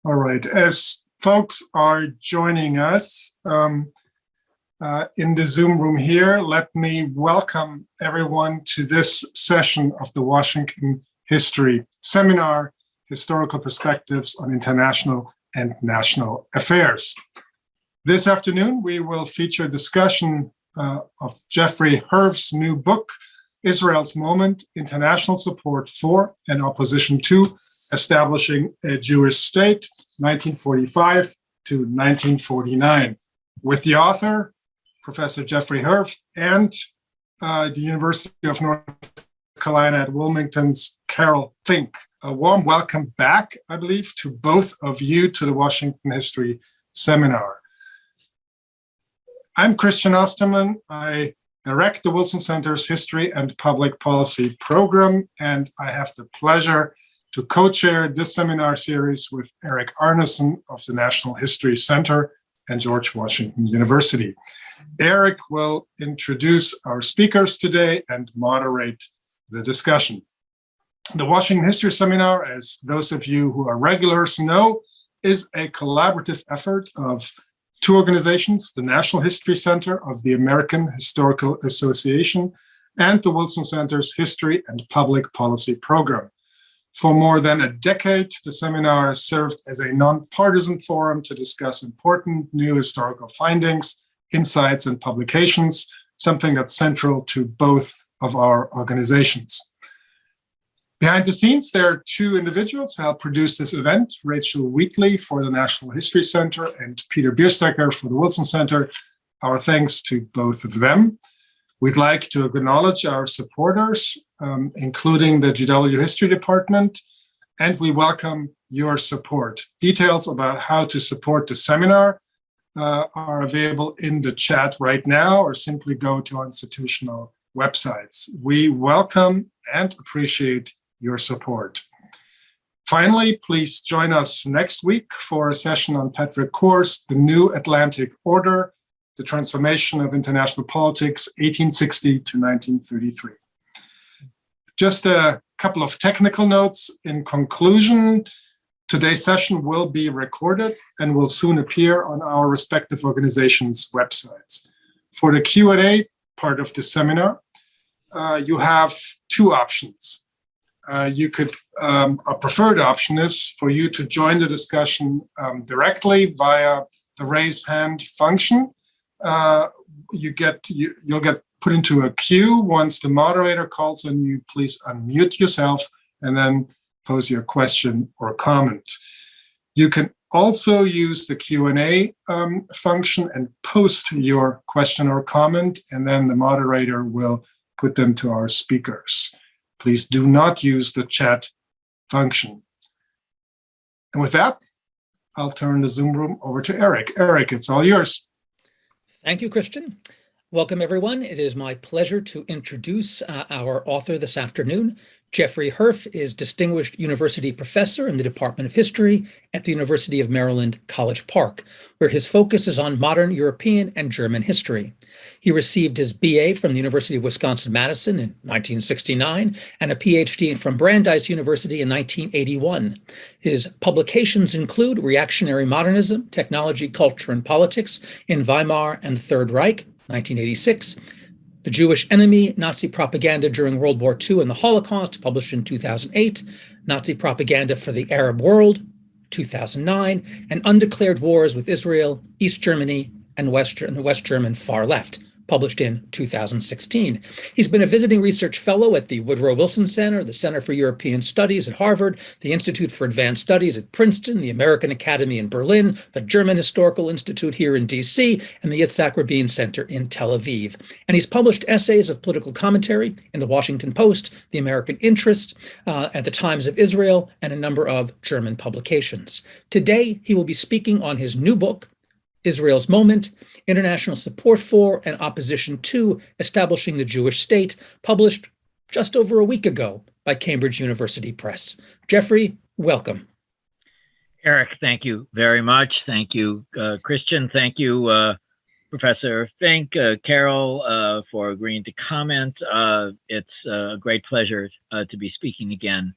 All right. As folks are joining us in the Zoom room here, let me welcome everyone to this session of the Washington History Seminar, Historical Perspectives on International and National Affairs. This afternoon, we will feature a discussion of Jeffrey Herf's new book, Israel's Moment, International Support for and Opposition to Establishing a Jewish State, 1945 to 1949, with the author, Professor Jeffrey Herf, and the University of North Carolina at Wilmington's Carol Fink. A warm welcome back, I believe, to both of you to the Washington History Seminar. I'm Christian Osterman. I direct the Wilson Center's History and Public Policy program, and I have the pleasure to co-chair this seminar series with Eric Arneson of the National History Center and George Washington University. Eric will introduce our speakers today and moderate the discussion. The Washington History Seminar, as those of you who are regulars know, is a collaborative effort of two organizations, the National History Center of the American Historical Association and the Wilson Center's History and Public Policy program. For more than a decade, the seminar has served as a nonpartisan forum to discuss important new historical findings, insights, and publications, something that's central to both of our organizations. Behind the scenes, there are two individuals who helped produce this event, Rachel Wheatley for the National History Center and Peter Bierstecker for the Wilson Center. Our thanks to both of them. We'd like to acknowledge our supporters, including the GW History Department, and we welcome your support. Details about how to support the seminar are available in the chat right now, or simply go to our institutional websites. We welcome and appreciate your support. Finally, please join us next week for a session on Patrick Coor's The New Atlantic Order, The Transformation of International Politics, 1860 to 1933. Just a couple of technical notes in conclusion. Today's session will be recorded and will soon appear on our respective organizations' websites. For the Q&A part of the seminar, you have two options. A preferred option is for you to join the discussion directly via the raise hand function. You'll get put into a queue. Once the moderator calls on you, please unmute yourself and then pose your question or comment. You can also use the Q&A function and post your question or comment, and then the moderator will put them to our speakers. Please do not use the chat function. And with that, I'll turn the Zoom room over to Eric. Eric, it's all yours. Thank you, Christian. Welcome, everyone. It is my pleasure to introduce our author this afternoon. Jeffrey Herf is Distinguished University Professor in the Department of History at the University of Maryland, College Park, where his focus is on modern European and German history. He received his BA from the University of Wisconsin-Madison in 1969 and a PhD from Brandeis University in 1981. His publications include Reactionary Modernism, Technology, Culture, and Politics in Weimar and the Third Reich, 1986, The Jewish Enemy, Nazi Propaganda During World War II and the Holocaust, published in 2008, Nazi Propaganda for the Arab World, 2009, and Undeclared Wars with Israel, East Germany, and the West German Far Left, published in 2016. He's been a visiting research fellow at the Woodrow Wilson Center, the Center for European Studies at Harvard, the Institute for Advanced Studies at Princeton, the American Academy in Berlin, the German Historical Institute here in DC, and the Yitzhak Rabin Center in Tel Aviv. And he's published essays of political commentary in the Washington Post, the American Interest, at the Times of Israel, and a number of German publications. Today, he will be speaking on his new book, Israel's Moment, International Support for and Opposition to Establishing the Jewish State, published just over a week ago by Cambridge University Press. Jeffrey, welcome. Eric, thank you very much. Thank you, Christian. Thank you, Professor Fink, Carol, for agreeing to comment. It's a great pleasure to be speaking again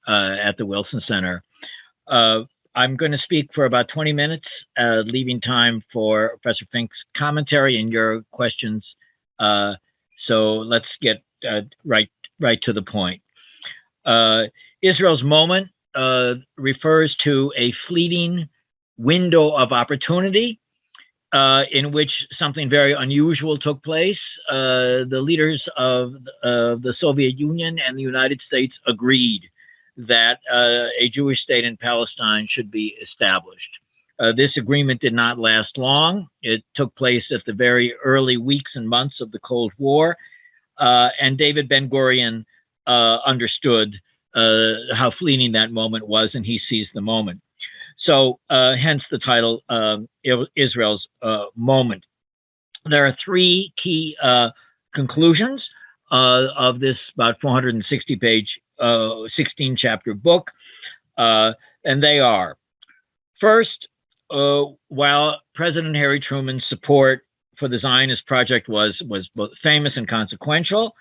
at the Wilson Center. I'm going to speak for about 20 minutes, leaving time for Professor Fink's commentary and your questions. So let's get right to the point. Israel's moment refers to a fleeting window of opportunity in which something very unusual took place. The leaders of the Soviet Union and the United States agreed that a Jewish state in Palestine should be established. This agreement did not last long. It took place at the very early weeks and months of the Cold War, and David Ben-Gurion understood how fleeting that moment was, and he seized the moment. So hence the title, Israel's Moment. There are three key conclusions of this about 460-page, 16-chapter book, and they are, first, while President Harry Truman's support for the Zionist project was both famous and consequential,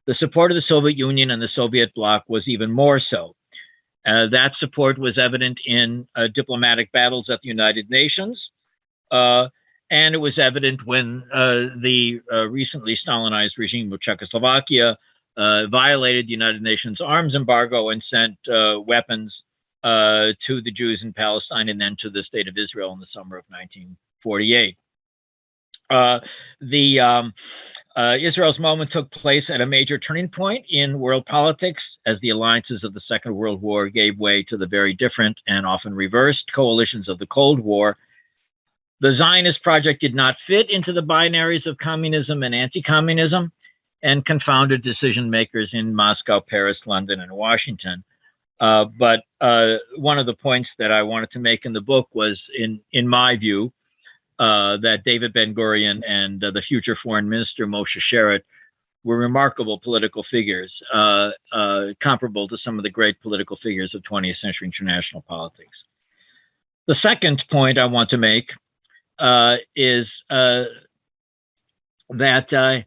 the support of the Soviet Union and the Soviet bloc was even more so. That support was evident in diplomatic battles at the United Nations, and it was evident when the recently Stalinized regime of Czechoslovakia violated the United Nations arms embargo and sent weapons to the Jews in Palestine and then to the state of Israel in the summer of 1948. Israel's moment took place at a major turning point in world politics as the alliances of the Second World War gave way to the very different and often reversed coalitions of the Cold War. The Zionist project did not fit into the binaries of communism and anti-communism and confounded decision makers in Moscow, Paris, London, and Washington. But one of the points that I wanted to make in the book was, in my view, that David Ben-Gurion and the future foreign minister Moshe Sharett were remarkable political figures, comparable to some of the great political figures of 20th century international politics. The second point I want to make is that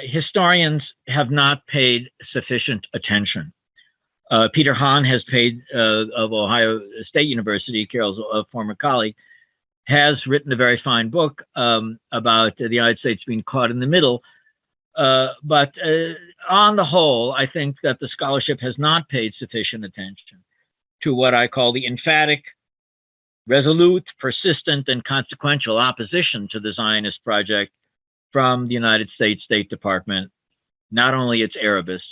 historians have not paid sufficient attention. Peter Hahn has paid, of Ohio State University, Carol's former colleague, has written a very fine book about the United States being caught in the middle. But on the whole, I think that the scholarship has not paid sufficient attention to what I call the emphatic, resolute, persistent, and consequential opposition to the Zionist project from the United States State Department, not only its Arabists,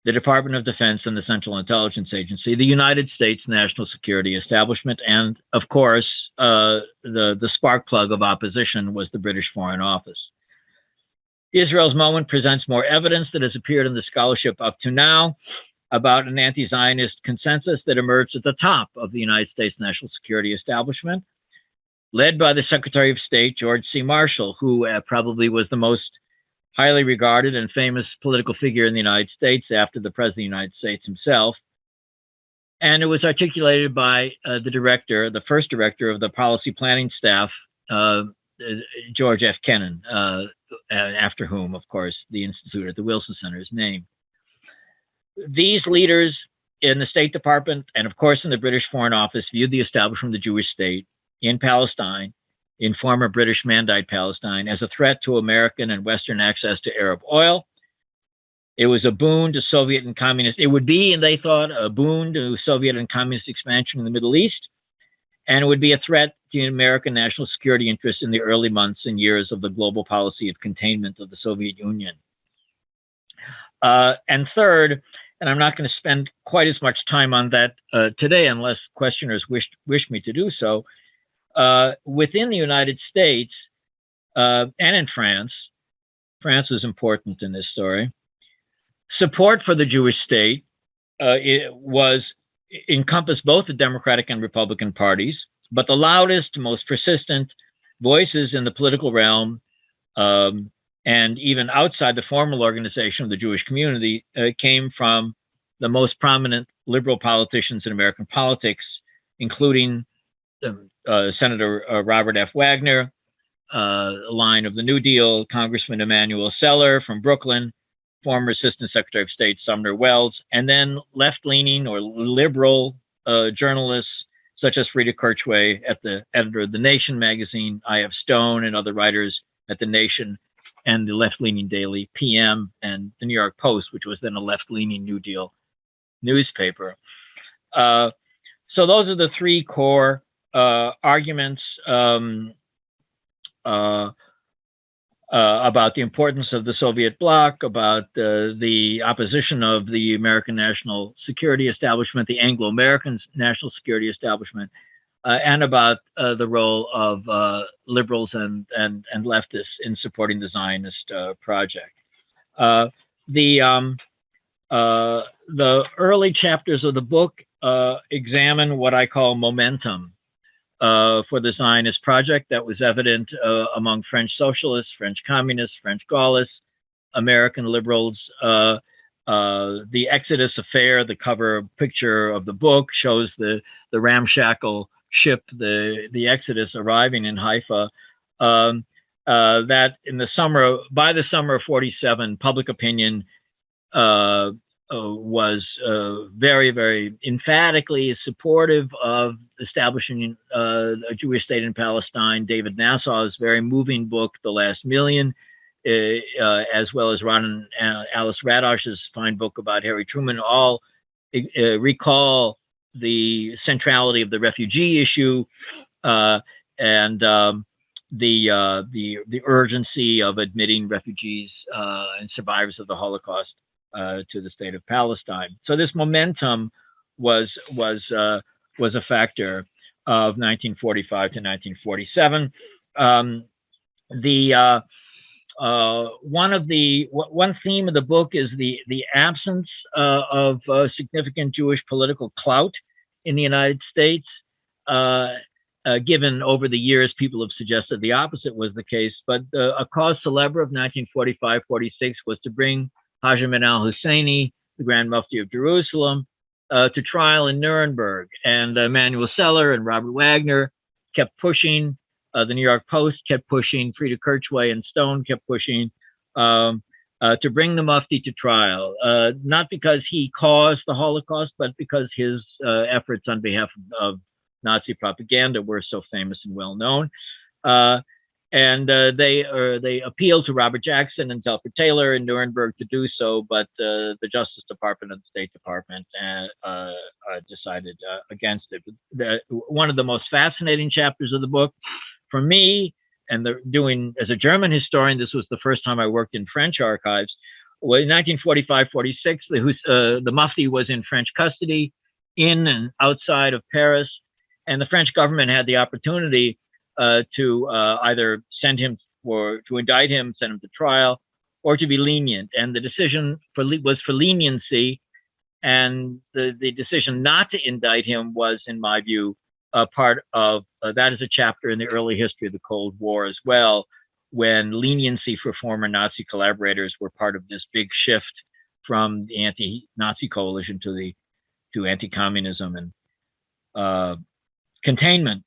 the Department of Defense and the Central Intelligence Agency, the United States National Security Establishment, and of course, the spark plug of opposition was the British Foreign Office. Israel's moment presents more evidence that has appeared in the scholarship up to now about an anti-Zionist consensus that emerged at the top of the United States National Security Establishment, led by the Secretary of State, George C. Marshall, who probably was the most highly regarded and famous political figure in the United States after the President of the United States himself. And it was articulated by the first director of the policy planning staff, George F. Kennan, after whom, of course, the Institute at the Wilson Center is named. These leaders in the State Department and, of course, in the British Foreign Office viewed the establishment of the Jewish state in Palestine, in former British Mandate Palestine, as a threat to American and Western access to Arab oil. It was a boon to Soviet and communist. It would be, and they thought, a boon to Soviet and communist expansion in the Middle East, and it would be a threat to American national security interests in the early months and years of the global policy of containment of the Soviet Union. And third, and I'm not going to spend quite as much time on that today, unless questioners wish me to do so. Within the United States and in France was important in this story. Support for the Jewish state encompassed both the Democratic and Republican parties, but the loudest, most persistent voices in the political realm and even outside the formal organization of the Jewish community came from the most prominent liberal politicians in American politics, including Senator Robert F. Wagner, line of the New Deal, Congressman Emanuel Seller from Brooklyn, former Assistant Secretary of State Sumner Welles, and then left-leaning or liberal journalists such as Frida Kirchway, the editor of The Nation magazine, I.F. Stone, and other writers at The Nation and the left-leaning daily PM, and the New York Post, which was then a left-leaning New Deal newspaper. So those are the three core arguments about the importance of the Soviet bloc, about the opposition of the American national security establishment, the Anglo-American national security establishment, and about the role of liberals and leftists in supporting the Zionist project. The early chapters of the book examine what I call momentum for the Zionist project that was evident among French socialists, French communists, French Gaullists, American liberals. The Exodus affair, the cover picture of the book, shows the ramshackle ship, the Exodus, arriving in Haifa. That in the summer, by the summer of '47, public opinion was very, very emphatically supportive of establishing a Jewish state in Palestine. David Nassau's very moving book, The Last Million, as well as Ron and Alice Radosh's fine book about Harry Truman, all recall the centrality of the refugee issue and the urgency of admitting refugees and survivors of the Holocaust to the state of Palestine. So this momentum was a factor of 1945 to 1947. One theme of the book is the absence of significant Jewish political clout in the United States. Given over the years, people have suggested the opposite was the case, but a cause célèbre of 1945-46 was to bring Hajim al-Husseini, the Grand Mufti of Jerusalem, to trial in Nuremberg. And Emanuel Seller and Robert Wagner kept pushing. The New York Post kept pushing. Frida Kirchway and Stone kept pushing to bring the Mufti to trial, not because he caused the Holocaust, but because his efforts on behalf of Nazi propaganda were so famous and well known. And they appealed to Robert Jackson and Telford Taylor in Nuremberg to do so, but the Justice Department and the State Department decided against it. One of the most fascinating chapters of the book, for me, and as a German historian, this was the first time I worked in French archives. Well, in 1945-46, the Mufti was in French custody, in and outside of Paris, and the French government had the opportunity to either send him to indict him, send him to trial, or to be lenient. And the decision was for leniency, and the decision not to indict him was, in my view, part of that is a chapter in the early history of the Cold War as well, when leniency for former Nazi collaborators were part of this big shift from the anti-Nazi coalition to anti-communism and containment.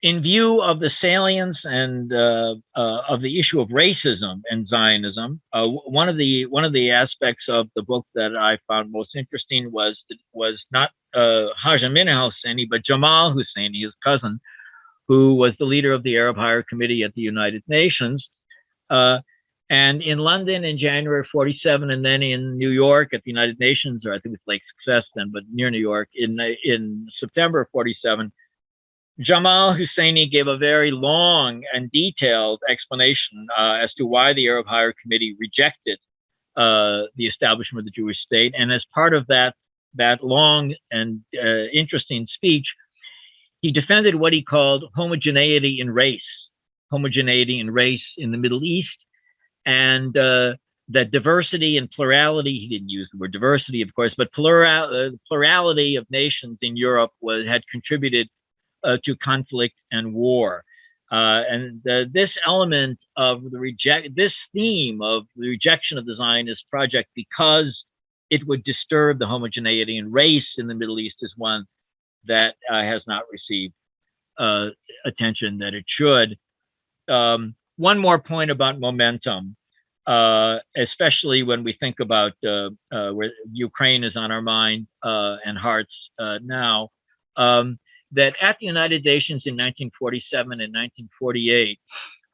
In view of the salience and of the issue of racism and Zionism, one of the aspects of the book that I found most interesting was not Hajim al-Husseini, but Jamal Husseini, his cousin, who was the leader of the Arab Higher Committee at the United Nations. And in London in January '47, and then in New York at the United Nations, or I think it's Lake Success then, but near New York in September '47, Jamal Husseini gave a very long and detailed explanation as to why the Arab Higher Committee rejected the establishment of the Jewish state. And as part of that long and interesting speech, he defended what he called homogeneity in race in the Middle East, and that diversity and plurality, he didn't use the word diversity, of course, but plurality of nations in Europe had contributed to conflict and war. This element of this theme of the rejection of the Zionist project because it would disturb the homogeneity in race in the Middle East is one that has not received attention that it should. One more point about momentum. especially when we think about where Ukraine is on our mind and hearts now, that at the United Nations in 1947 and 1948,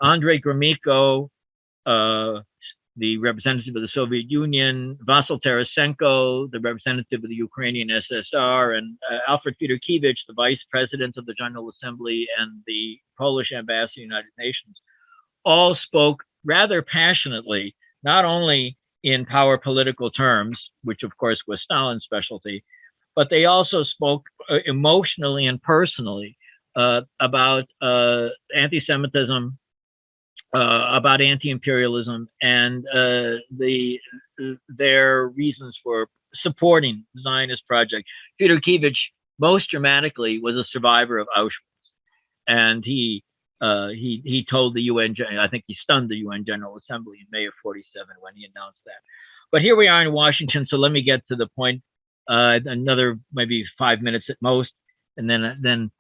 Andrei Gromyko, the representative of the Soviet Union, Vasyl Tarasenko, the representative of the Ukrainian SSR, and Alfred Fedorkiewicz, the vice president of the General Assembly and the Polish ambassador to the United Nations, all spoke rather passionately, not only in power political terms, which of course was Stalin's specialty, but they also spoke emotionally and personally about anti-Semitism, about anti-imperialism, and their reasons for supporting the Zionist project. Fedorkiewicz, most dramatically, was a survivor of Auschwitz, and he told the UN, I think he stunned the UN General Assembly in May of '47 when he announced that. But here we are in Washington, so let me get to the point. Another maybe 5 minutes at most, and then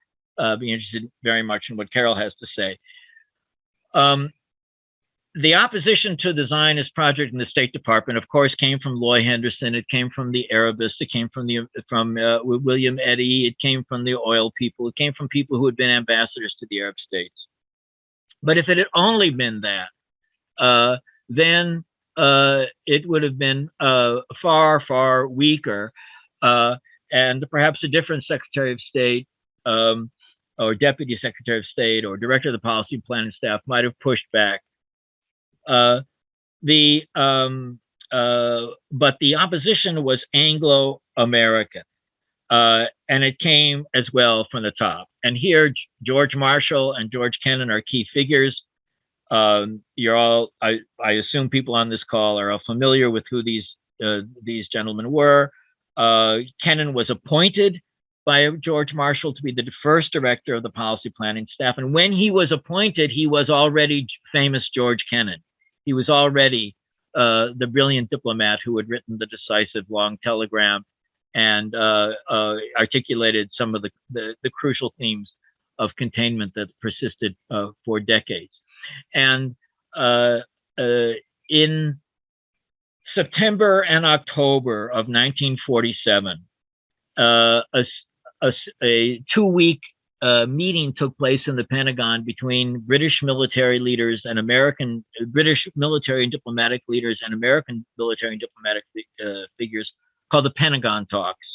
be interested very much in what Carol has to say. The opposition to the Zionist project in the State Department, of course, came from Lloyd Henderson. It came from the Arabists. It came from William Eddy. It came from the oil people. It came from people who had been ambassadors to the Arab states. But if it had only been that, then it would have been far, far weaker, and perhaps a different Secretary of State or Deputy Secretary of State or Director of the Policy and Planning Staff might have pushed back. But the opposition was Anglo-American, and it came as well from the top. And here, George Marshall and George Kennan are key figures. You're all, I assume people on this call are all familiar with who these gentlemen were. Kennan was appointed by George Marshall to be the first director of the policy planning staff. And when he was appointed, he was already famous George Kennan. He was already the brilliant diplomat who had written the decisive long telegram and articulated some of the crucial themes of containment that persisted for decades. And in September and October of 1947, a 2-week meeting took place in the Pentagon between British military leaders and British military and diplomatic leaders and American military and diplomatic figures, called the Pentagon Talks.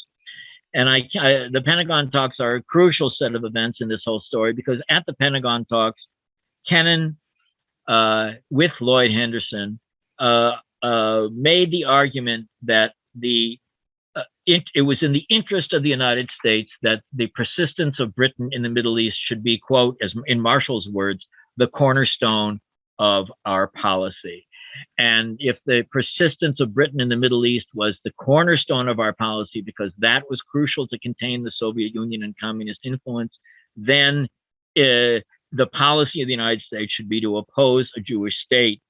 And the Pentagon Talks are a crucial set of events in this whole story, because at the Pentagon Talks, Kennan, with Lloyd Henderson, made the argument that it was in the interest of the United States that the persistence of Britain in the Middle East should be, quote, as in Marshall's words, the cornerstone of our policy. And if the persistence of Britain in the Middle East was the cornerstone of our policy, because that was crucial to contain the Soviet Union and communist influence, then the policy of the United States should be to oppose a Jewish state,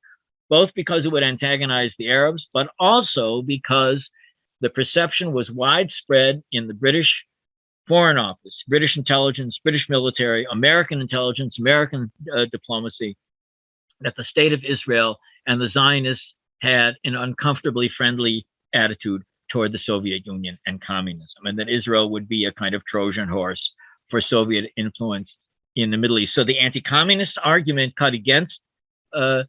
both because it would antagonize the Arabs, but also because the perception was widespread in the British Foreign Office, British intelligence, British military, American intelligence, American diplomacy, that the state of Israel and the Zionists had an uncomfortably friendly attitude toward the Soviet Union and communism, and that Israel would be a kind of Trojan horse for Soviet influence in the Middle East. So the anti-communist argument cut against the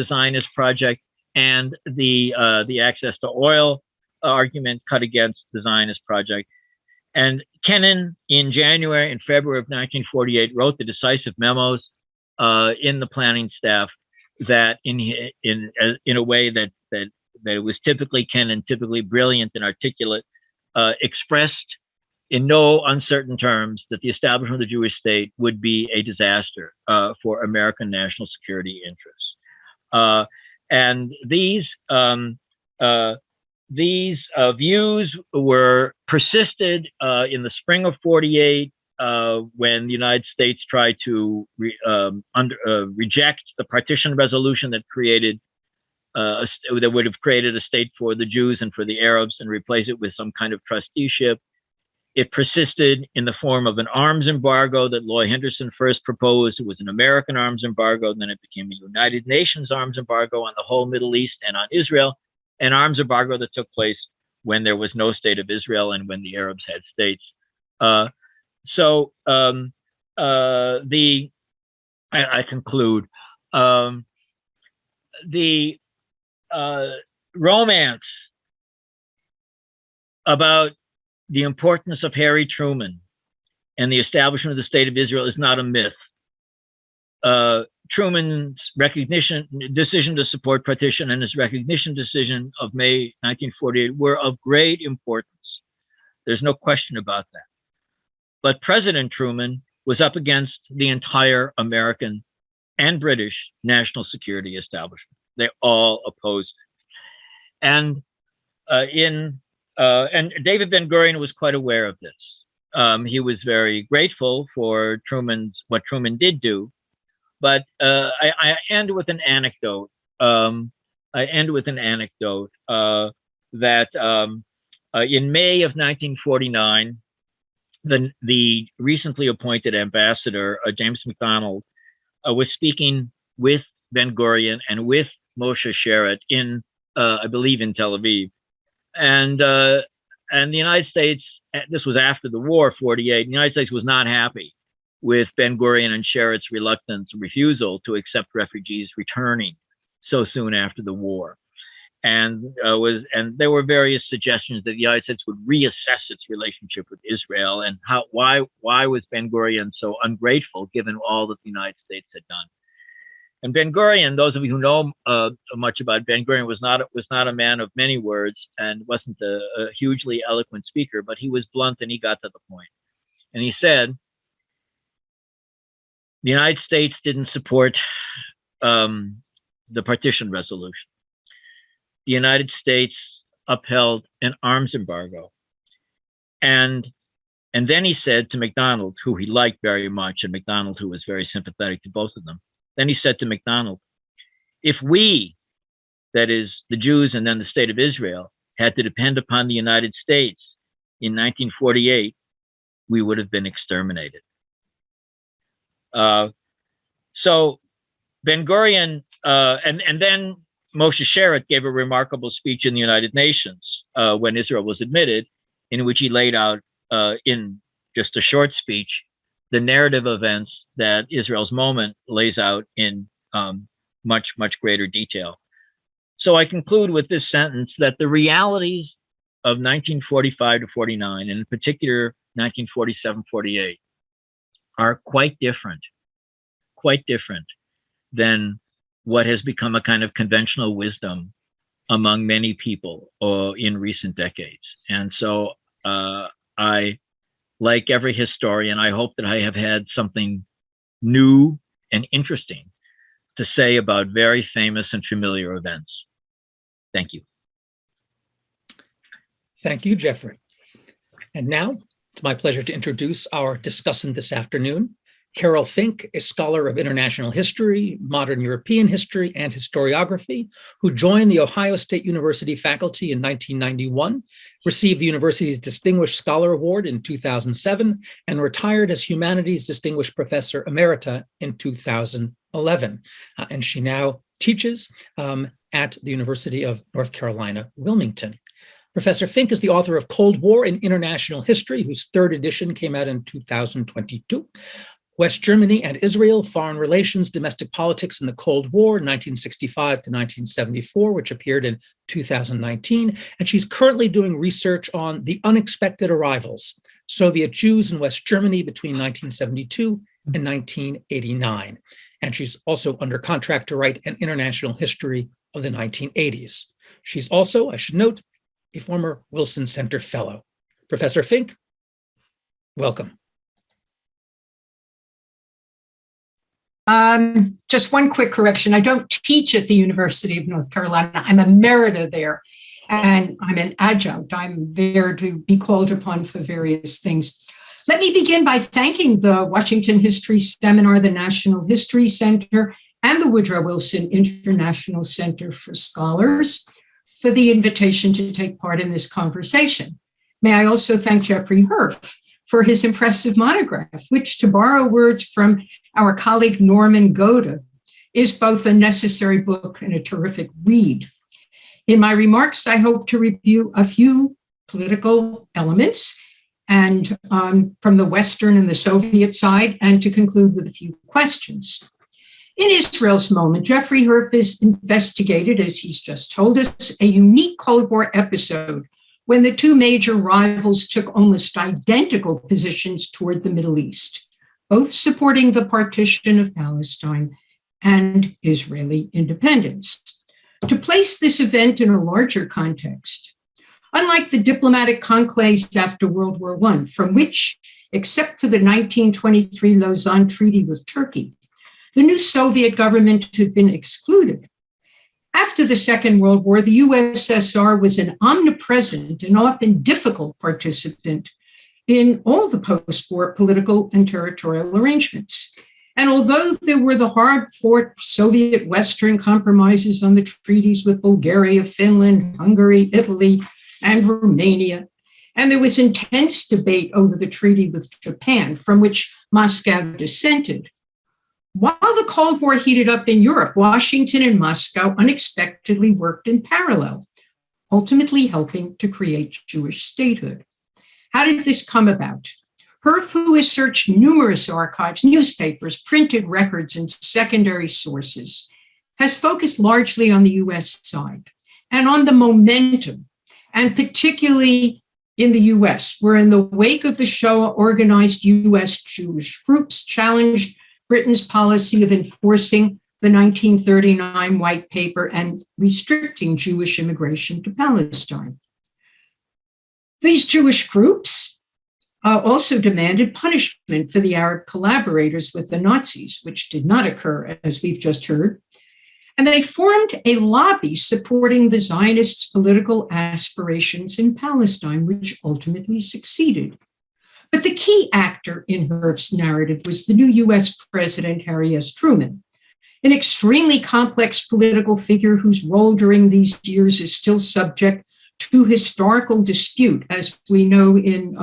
Zionist project, and the access to oil argument cut against the Zionist project. And Kennan, in January and February of 1948, wrote the decisive memos in the planning staff that, in a way that it was typically Kennan, typically brilliant and articulate, expressed in no uncertain terms that the establishment of the Jewish state would be a disaster for American national security interests. And these views were persisted in the spring of '48 when the United States tried to reject the partition resolution that created that would have created a state for the Jews and for the Arabs and replace it with some kind of trusteeship. It persisted in the form of an arms embargo that Loy Henderson first proposed. It was an American arms embargo, then it became a United Nations arms embargo on the whole Middle East and on Israel, an arms embargo that took place when there was no state of Israel and when the Arabs had states. I conclude, the romance about the importance of Harry Truman and the establishment of the State of Israel is not a myth. Truman's decision to support partition and his recognition decision of May 1948 were of great importance. There's no question about that. But President Truman was up against the entire American and British national security establishment. They all opposed it. And David Ben-Gurion was quite aware of this. He was very grateful for what Truman did do. But I end with an anecdote. That in May of 1949, the recently appointed ambassador, James MacDonald, was speaking with Ben-Gurion and with Moshe Sharett in, I believe, in Tel Aviv. And the United States, this was after the war, 48, the United States was not happy with Ben-Gurion and Sharett's reluctance and refusal to accept refugees returning so soon after the war. And there were various suggestions that the United States would reassess its relationship with Israel, and why was Ben-Gurion so ungrateful given all that the United States had done. And Ben-Gurion, those of you who know much about Ben-Gurion, was not a man of many words and wasn't a hugely eloquent speaker, but he was blunt and he got to the point. And he said, the United States didn't support the partition resolution. The United States upheld an arms embargo. And then he said to MacDonald, who he liked very much, and MacDonald, who was very sympathetic to both of them, then he said to MacDonald, if we, that is the Jews and then the state of Israel, had to depend upon the United States in 1948, we would have been exterminated. So Ben-Gurion, and then Moshe Sharett gave a remarkable speech in the United Nations when Israel was admitted, in which he laid out in just a short speech the narrative events that Israel's moment lays out in much, much greater detail. So I conclude with this sentence that the realities of 1945 to 49, and in particular 1947-48, are quite different than what has become a kind of conventional wisdom among many people in recent decades. And so I, like every historian, I hope that I have had something new and interesting to say about very famous and familiar events. Thank you. Thank you, Jeffrey. And now it's my pleasure to introduce our discussant this afternoon, Carol Fink, a scholar of international history, modern European history, and historiography, who joined the Ohio State University faculty in 1991, received the university's Distinguished Scholar Award in 2007, and retired as Humanities Distinguished Professor Emerita in 2011. And she now teaches at the University of North Carolina, Wilmington. Professor Fink is the author of Cold War in International History, whose third edition came out in 2022. West Germany and Israel, Foreign Relations, Domestic Politics in the Cold War, 1965 to 1974, which appeared in 2019. And she's currently doing research on the unexpected arrivals, Soviet Jews in West Germany between 1972 and 1989. And she's also under contract to write an international history of the 1980s. She's also, I should note, a former Wilson Center Fellow. Professor Fink, welcome. Just one quick correction. I don't teach at the University of North Carolina. I'm emerita there, and I'm an adjunct. I'm there to be called upon for various things. Let me begin by thanking the Washington History Seminar, the National History Center, and the Woodrow Wilson International Center for Scholars for the invitation to take part in this conversation. May I also thank Jeffrey Herf for his impressive monograph, which, to borrow words from our colleague Norman Goda, is both a necessary book and a terrific read. In my remarks, I hope to review a few political elements and from the Western and the Soviet side, and to conclude with a few questions. In Israel's moment, Jeffrey Herf has investigated, as he's just told us, a unique Cold War episode when the two major rivals took almost identical positions toward the Middle East, both supporting the partition of Palestine and Israeli independence. To place this event in a larger context, unlike the diplomatic conclaves after World War I, from which, except for the 1923 Lausanne Treaty with Turkey, the new Soviet government had been excluded. After the Second World War, the USSR was an omnipresent and often difficult participant in all the post-war political and territorial arrangements. And although there were the hard-fought Soviet Western compromises on the treaties with Bulgaria, Finland, Hungary, Italy, and Romania, and there was intense debate over the treaty with Japan, from which Moscow dissented, while the Cold War heated up in Europe, Washington and Moscow unexpectedly worked in parallel, ultimately helping to create Jewish statehood. How did this come about? Herf, who has searched numerous archives, newspapers, printed records, and secondary sources, has focused largely on the US side and on the momentum, and particularly in the US, where in the wake of the Shoah, organized US Jewish groups challenged Britain's policy of enforcing the 1939 White Paper and restricting Jewish immigration to Palestine. These Jewish groups also demanded punishment for the Arab collaborators with the Nazis, which did not occur, as we've just heard. And they formed a lobby supporting the Zionists' political aspirations in Palestine, which ultimately succeeded. But the key actor in Herf's narrative was the new US President, Harry S. Truman, an extremely complex political figure whose role during these years is still subject to historical dispute, as we know in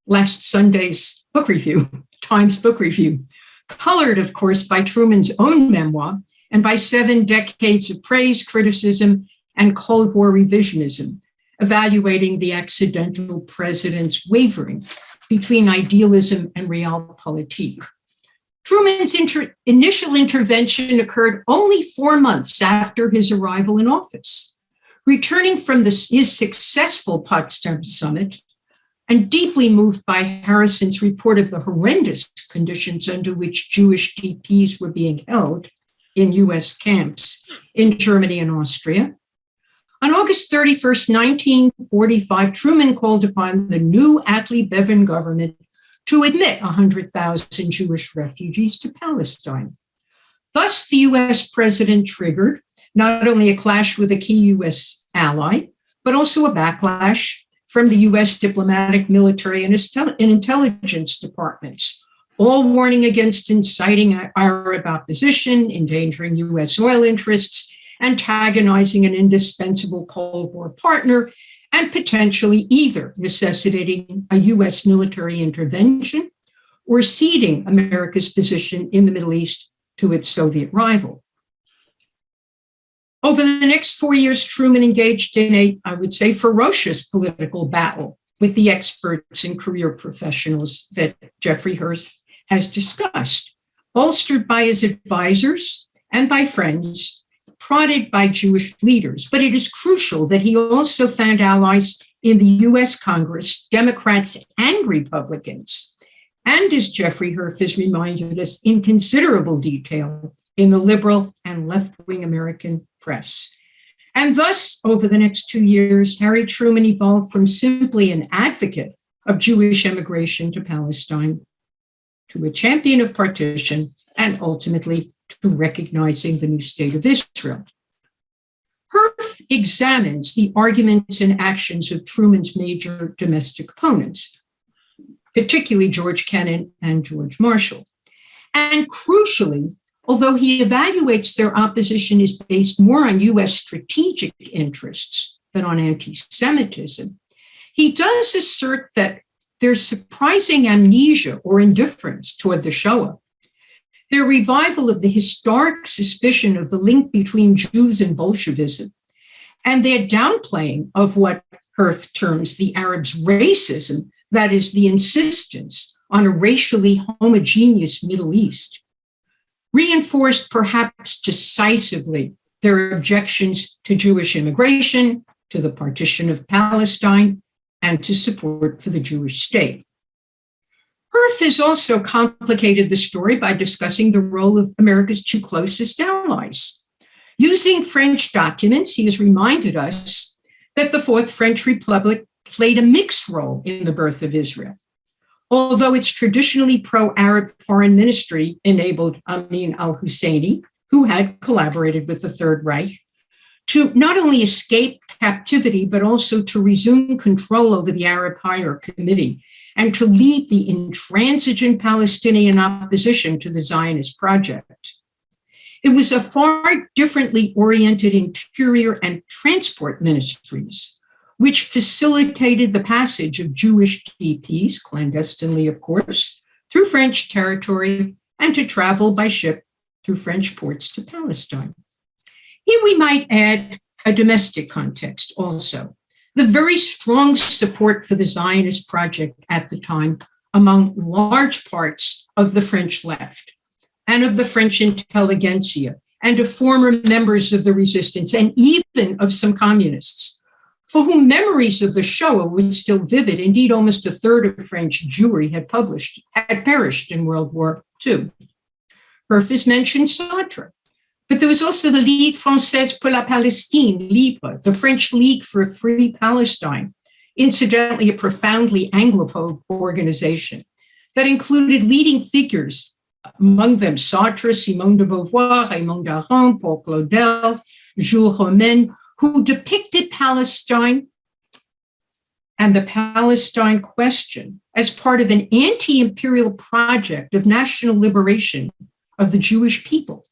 last Sunday's book review, Times book review, colored, of course, by Truman's own memoir and by 7 decades of praise, criticism, and Cold War revisionism, evaluating the accidental president's wavering between idealism and realpolitik. Truman's initial intervention occurred only 4 months after his arrival in office. Returning from his successful Potsdam summit, and deeply moved by Harrison's report of the horrendous conditions under which Jewish DPs were being held in US camps in Germany and Austria, on August 31st, 1945, Truman called upon the new Attlee Bevin government to admit 100,000 Jewish refugees to Palestine. Thus, the US president triggered not only a clash with a key US ally, but also a backlash from the US diplomatic, military, and intelligence departments, all warning against inciting Arab opposition, endangering US oil interests, antagonizing an indispensable Cold War partner, and potentially either necessitating a US military intervention or ceding America's position in the Middle East to its Soviet rival. Over the next 4 years, Truman engaged in a, I would say, ferocious political battle with the experts and career professionals that Jeffrey Herf has discussed, bolstered by his advisors and by friends, prodded by Jewish leaders. But it is crucial that he also found allies in the US Congress, Democrats and Republicans, and, as Jeffrey Herf has reminded us in considerable detail, in the liberal and left-wing American press. And thus, over the next 2 years, Harry Truman evolved from simply an advocate of Jewish immigration to Palestine to a champion of partition and ultimately to recognizing the new state of Israel. Herf examines the arguments and actions of Truman's major domestic opponents, particularly George Kennan and George Marshall. And crucially, although he evaluates their opposition is based more on US strategic interests than on anti-Semitism, He does assert that there's surprising amnesia or indifference toward the Shoah. Their revival of the historic suspicion of the link between Jews and Bolshevism, and their downplaying of what Herf terms the Arabs' racism, that is, the insistence on a racially homogeneous Middle East, reinforced perhaps decisively their objections to Jewish immigration, to the partition of Palestine, and to support for the Jewish state. Herf has also complicated the story by discussing the role of America's two closest allies. Using French documents, he has reminded us that the Fourth French Republic played a mixed role in the birth of Israel. Although its traditionally pro-Arab foreign ministry enabled Amin al-Husseini, who had collaborated with the Third Reich, to not only escape captivity, but also to resume control over the Arab Higher Committee and to lead the intransigent Palestinian opposition to the Zionist project. It was a far differently oriented interior and transport ministries, which facilitated the passage of Jewish DPs, clandestinely, of course, through French territory and to travel by ship through French ports to Palestine. Here we might add a domestic context also. The very strong support for the Zionist project at the time among large parts of the French left and of the French intelligentsia and of former members of the resistance and even of some communists, for whom memories of the Shoah were still vivid. Indeed, almost a third of French Jewry had perished in World War II. Herf has mentioned Sartre, but there was also the Ligue Française pour la Palestine, Libre, the French League for a Free Palestine, incidentally a profoundly Anglophobe organization that included leading figures, among them Sartre, Simone de Beauvoir, Raymond Aron, Paul Claudel, Jules Romain, who depicted Palestine and the Palestine question as part of an anti-imperial project of national liberation of the Jewish people,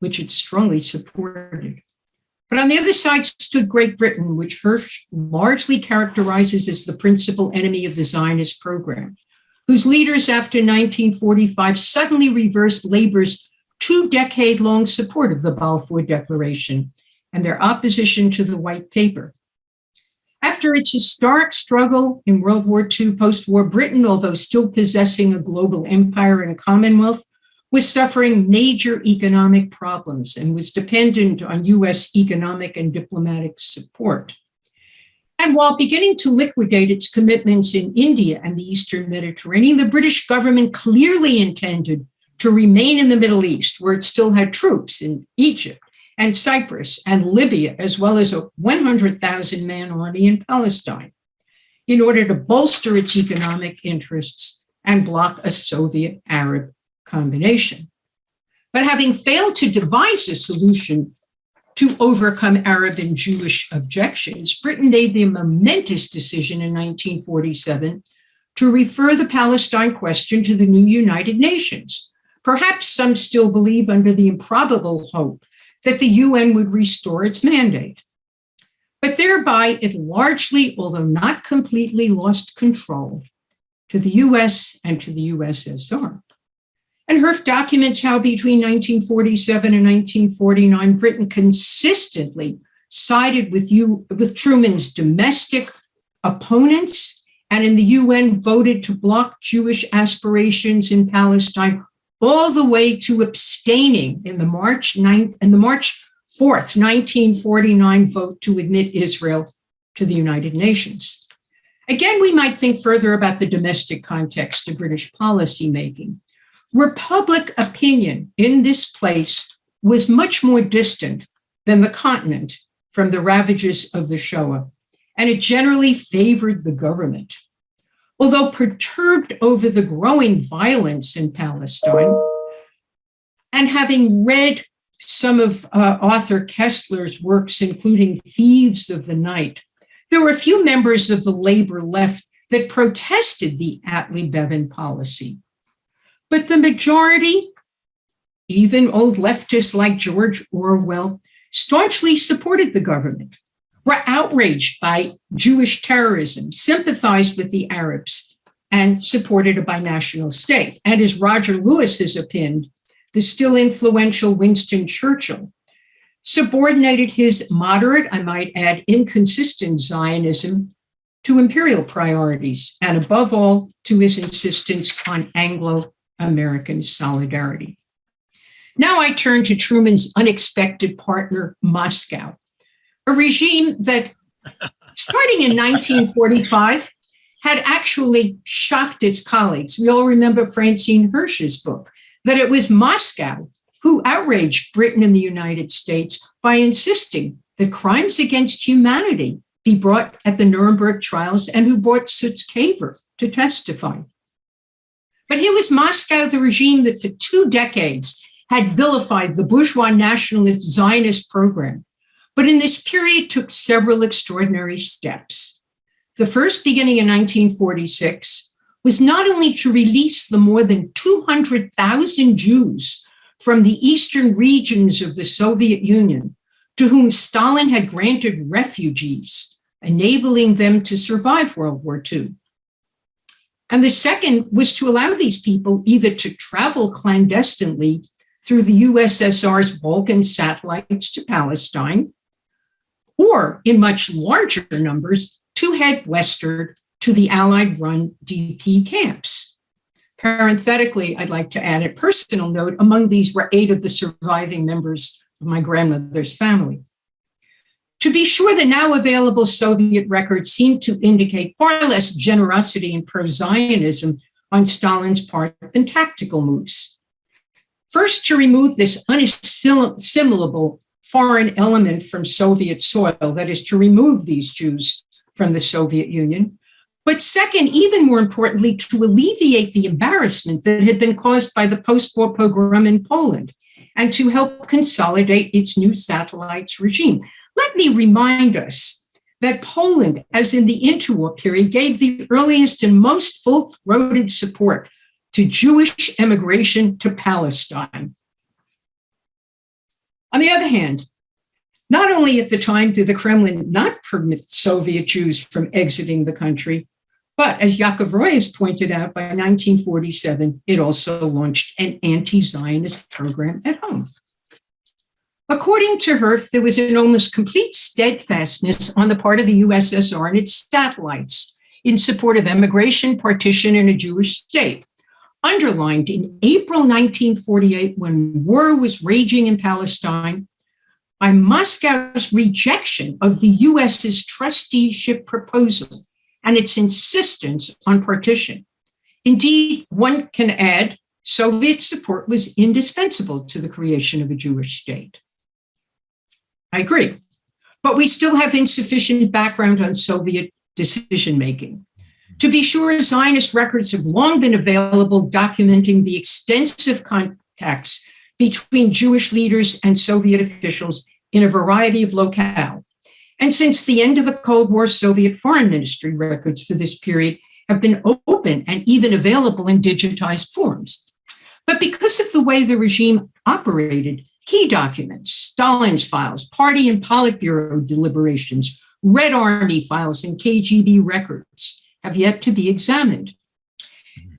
which it strongly supported. But on the other side stood Great Britain, which Herf largely characterizes as the principal enemy of the Zionist program, whose leaders after 1945 suddenly reversed Labor's 2-decade-long support of the Balfour Declaration and their opposition to the White Paper. After its historic struggle in World War II, post-war Britain, although still possessing a global empire and a commonwealth, was suffering major economic problems and was dependent on US economic and diplomatic support. And while beginning to liquidate its commitments in India and the Eastern Mediterranean, the British government clearly intended to remain in the Middle East, where it still had troops in Egypt and Cyprus and Libya, as well as a 100,000-man army in Palestine, in order to bolster its economic interests and block a Soviet-Arab combination. But having failed to devise a solution to overcome Arab and Jewish objections, Britain made the momentous decision in 1947 to refer the Palestine question to the new United Nations. Perhaps some still believe under the improbable hope that the UN would restore its mandate. But thereby it largely, although not completely, lost control to the US and to the USSR. And Herf documents how between 1947 and 1949, Britain consistently sided with Truman's domestic opponents, and in the UN voted to block Jewish aspirations in Palestine, all the way to abstaining in the March 4th, 1949 vote to admit Israel to the United Nations. Again, we might think further about the domestic context of British policymaking. Where public opinion in this place was much more distant than the continent from the ravages of the Shoah, and it generally favored the government. Although perturbed over the growing violence in Palestine, and having read some of author Kessler's works, including Thieves of the Night, there were a few members of the Labor left that protested the Attlee-Bevin policy. But the majority, even old leftists like George Orwell, staunchly supported the government, were outraged by Jewish terrorism, sympathized with the Arabs, and supported a binational state. And as Roger Lewis has opined, the still influential Winston Churchill subordinated his moderate, I might add, inconsistent Zionism to imperial priorities, and above all, to his insistence on Anglo-American solidarity. Now I turn to Truman's unexpected partner, Moscow, a regime that, starting in 1945, had actually shocked its colleagues. We all remember Francine Hirsch's book, that it was Moscow who outraged Britain and the United States by insisting that crimes against humanity be brought at the Nuremberg trials, and who brought Sutz Kaver to testify. But here was Moscow, the regime that for 2 decades had vilified the bourgeois nationalist Zionist program, but in this period took several extraordinary steps. The first, beginning in 1946, was not only to release the more than 200,000 Jews from the eastern regions of the Soviet Union, to whom Stalin had granted refugees, enabling them to survive World War II. And the second was to allow these people either to travel clandestinely through the USSR's Balkan satellites to Palestine, or in much larger numbers, to head westward to the Allied-run DP camps. Parenthetically, I'd like to add a personal note. Among these were 8 of the surviving members of my grandmother's family. To be sure, the now available Soviet records seem to indicate far less generosity and pro-Zionism on Stalin's part than tactical moves. First, to remove this unassimilable foreign element from Soviet soil, that is, to remove these Jews from the Soviet Union. But second, even more importantly, to alleviate the embarrassment that had been caused by the post-war pogrom in Poland, and to help consolidate its new satellites regime. Let me remind us that Poland, as in the interwar period, gave the earliest and most full-throated support to Jewish emigration to Palestine. On the other hand, not only at the time did the Kremlin not permit Soviet Jews from exiting the country, but as Yaakov Roy has pointed out, by 1947, it also launched an anti-Zionist program at home. According to Herf, there was an almost complete steadfastness on the part of the USSR and its satellites in support of emigration, partition, and a Jewish state, underlined in April 1948, when war was raging in Palestine, by Moscow's rejection of the US's trusteeship proposal and its insistence on partition. Indeed, one can add, Soviet support was indispensable to the creation of a Jewish state. I agree, but we still have insufficient background on Soviet decision-making. To be sure, Zionist records have long been available documenting the extensive contacts between Jewish leaders and Soviet officials in a variety of locales. And since the end of the Cold War, Soviet Foreign Ministry records for this period have been open and even available in digitized forms. But because of the way the regime operated, key documents, Stalin's files, party and Politburo deliberations, Red Army files, and KGB records have yet to be examined,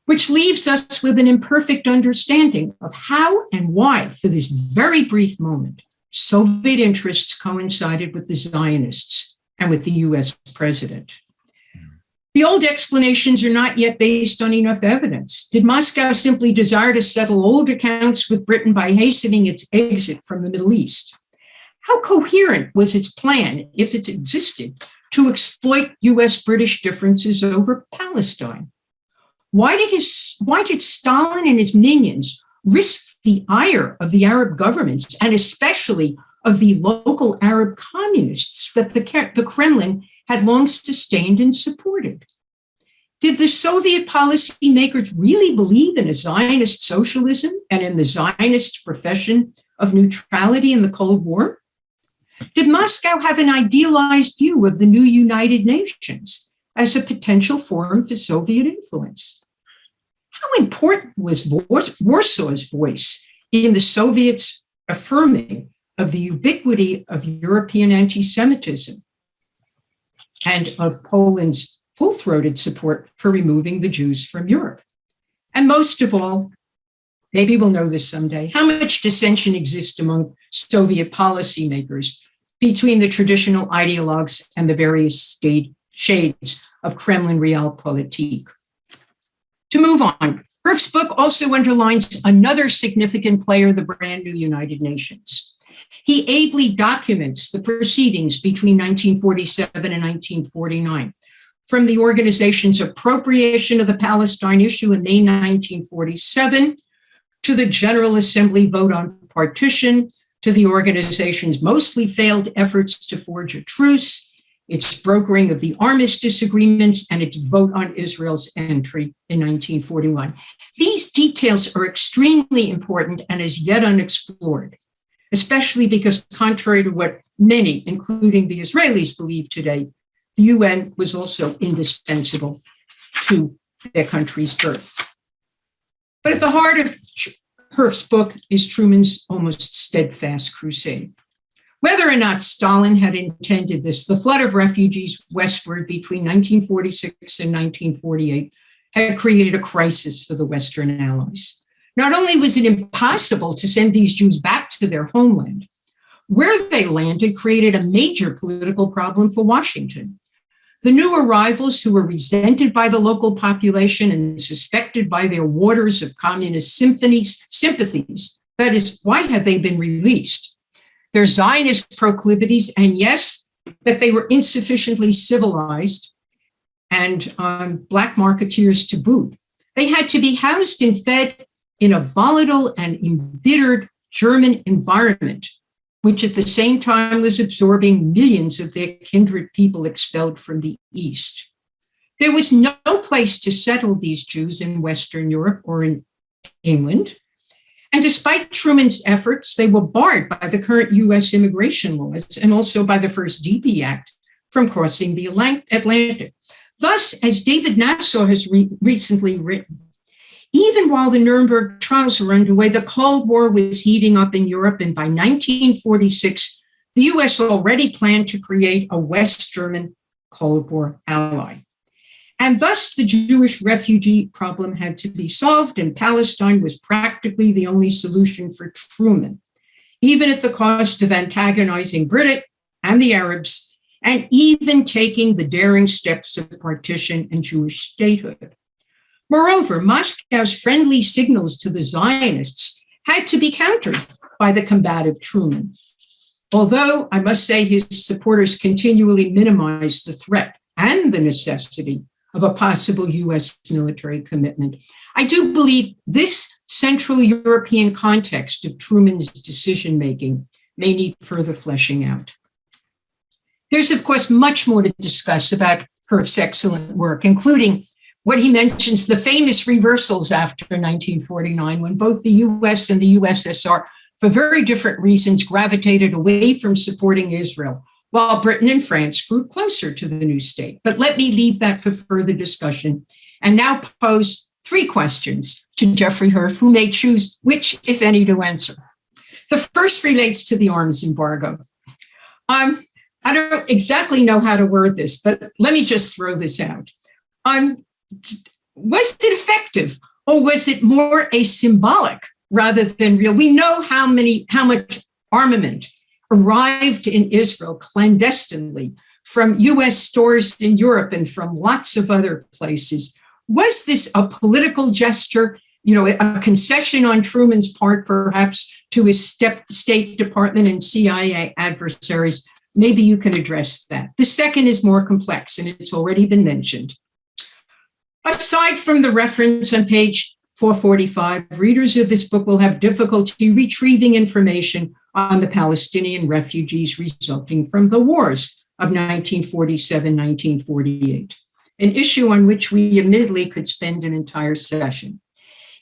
which leaves us with an imperfect understanding of how and why, for this very brief moment, Soviet interests coincided with the Zionists and with the US president. The old explanations are not yet based on enough evidence. Did Moscow simply desire to settle old accounts with Britain by hastening its exit from the Middle East? How coherent was its plan, if it existed, to exploit US-British differences over Palestine? Why did Stalin and his minions risk the ire of the Arab governments, and especially of the local Arab communists that the Kremlin had long sustained and supported? Did the Soviet policymakers really believe in a Zionist socialism and in the Zionist profession of neutrality in the Cold War? Did Moscow have an idealized view of the new United Nations as a potential forum for Soviet influence? How important was Warsaw's voice in the Soviets' affirming of the ubiquity of European anti-Semitism? and of Poland's full-throated support for removing the Jews from Europe. And most of all, maybe we'll know this someday, how much dissension exists among Soviet policymakers between the traditional ideologues and the various shades of Kremlin realpolitik. To move on, Herf's book also underlines another significant player of the brand new United Nations. He ably documents the proceedings between 1947 and 1949, from the organization's appropriation of the Palestine issue in May 1947, to the General Assembly vote on partition, to the organization's mostly failed efforts to forge a truce, its brokering of the armistice agreements, and its vote on Israel's entry in 1941. These details are extremely important and as yet unexplored, especially because, contrary to what many, including the Israelis, believe today, the UN was also indispensable to their country's birth. But at the heart of Herf's book is Truman's almost steadfast crusade. Whether or not Stalin had intended this, the flood of refugees westward between 1946 and 1948 had created a crisis for the Western Allies. Not only was it impossible to send these Jews back to their homeland, where they landed created a major political problem for Washington. The new arrivals, who were resented by the local population and suspected by their warders of communist sympathies, that is, why had they been released? Their Zionist proclivities, and yes, that they were insufficiently civilized and black marketeers to boot. They had to be housed and fed in a volatile and embittered German environment, which at the same time was absorbing millions of their kindred people expelled from the East. There was no place to settle these Jews in Western Europe or in England. And despite Truman's efforts, they were barred by the current US immigration laws and also by the first DP Act from crossing the Atlantic. Thus, as David Nassau has recently written, even while the Nuremberg trials were underway, the Cold War was heating up in Europe, and by 1946, the US already planned to create a West German Cold War ally. And thus, the Jewish refugee problem had to be solved, and Palestine was practically the only solution for Truman, even at the cost of antagonizing Britain and the Arabs, and even taking the daring steps of partition and Jewish statehood. Moreover, Moscow's friendly signals to the Zionists had to be countered by the combative Truman. Although I must say his supporters continually minimized the threat and the necessity of a possible US military commitment, I do believe this Central European context of Truman's decision-making may need further fleshing out. There's, of course, much more to discuss about Herf's excellent work, including what he mentions, the famous reversals after 1949, when both the US and the USSR, for very different reasons, gravitated away from supporting Israel, while Britain and France grew closer to the new state. But let me leave that for further discussion and now pose 3 questions to Jeffrey Herf, who may choose which, if any, to answer. The first relates to the arms embargo. I don't exactly know how to word this, but let me just throw this out. Was it effective, or was it more a symbolic rather than real? We know how much armament arrived in Israel clandestinely from US stores in Europe and from lots of other places. Was this a political gesture, a concession on Truman's part, perhaps, to his State Department and CIA adversaries? Maybe you can address that. The second is more complex, and it's already been mentioned. Aside from the reference on page 445, readers of this book will have difficulty retrieving information on the Palestinian refugees resulting from the wars of 1947-1948, an issue on which we admittedly could spend an entire session.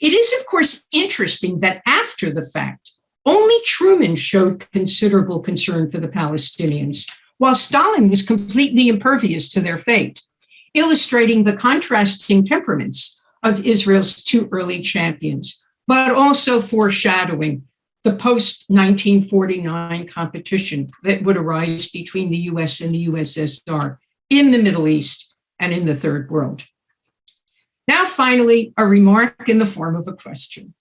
It is, of course, interesting that after the fact, only Truman showed considerable concern for the Palestinians, while Stalin was completely impervious to their fate, illustrating the contrasting temperaments of Israel's 2 early champions, but also foreshadowing the post-1949 competition that would arise between the US and the USSR in the Middle East and in the Third World. Now, finally, a remark in the form of a question.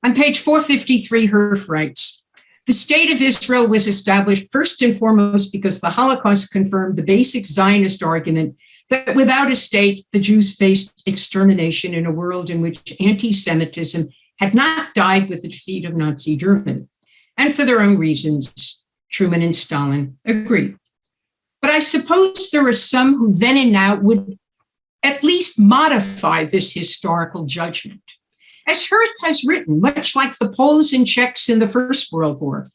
On page 453, Herf writes, "The state of Israel was established first and foremost because the Holocaust confirmed the basic Zionist argument that without a state, the Jews faced extermination in a world in which anti-Semitism had not died with the defeat of Nazi Germany. And for their own reasons, Truman and Stalin agreed. But I suppose there are some who then and now would at least modify this historical judgment. As Herf has written, much like the Poles and Czechs in the First World War,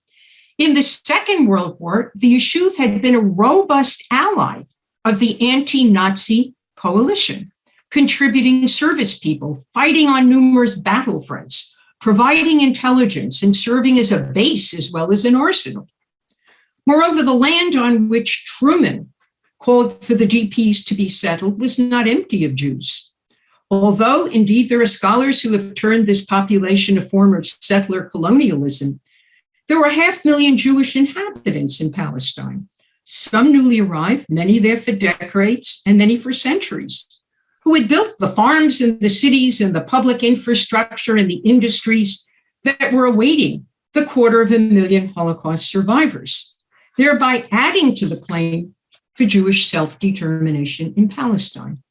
in the Second World War, the Yishuv had been a robust ally of the anti-Nazi coalition, contributing service people, fighting on numerous battlefronts, providing intelligence, and serving as a base as well as an arsenal. Moreover, the land on which Truman called for the DPs to be settled was not empty of Jews. Although, indeed, there are scholars who have termed this population a form of settler colonialism, there were 500,000 Jewish inhabitants in Palestine, some newly arrived, many there for decades, and many for centuries, who had built the farms and the cities and the public infrastructure and the industries that were awaiting the 250,000 Holocaust survivors, thereby adding to the claim for Jewish self-determination in Palestine.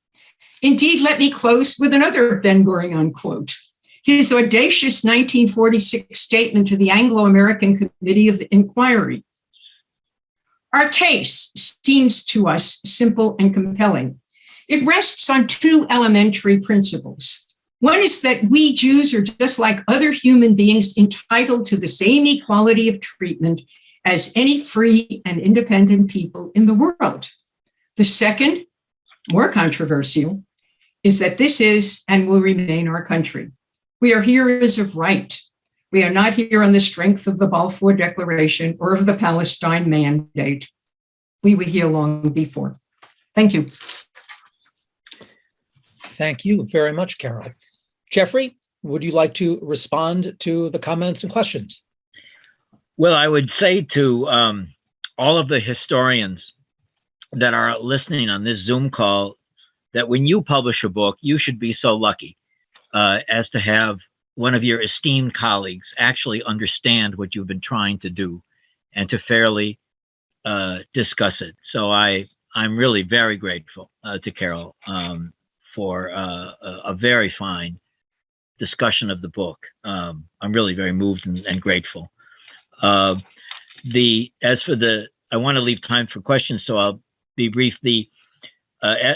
Indeed, let me close with another Ben-Gurion quote. His audacious 1946 statement to the Anglo-American Committee of Inquiry. "Our case seems to us simple and compelling. It rests on two elementary principles. One is that we Jews are just like other human beings entitled to the same equality of treatment as any free and independent people in the world. The second, more controversial, is that this is and will remain our country. We are here as of right. We are not here on the strength of the Balfour Declaration or of the Palestine Mandate. We were here long before." Thank you. Thank you very much, Carol. Jeffrey, would you like to respond to the comments and questions? Well, I would say to all of the historians that are listening on this Zoom call that when you publish a book, you should be so lucky as to have one of your esteemed colleagues actually understand what you've been trying to do and to fairly discuss it. So I'm really very grateful to Carol for a very fine discussion of the book. I'm really very moved and grateful. I want to leave time for questions, so I'll be brief.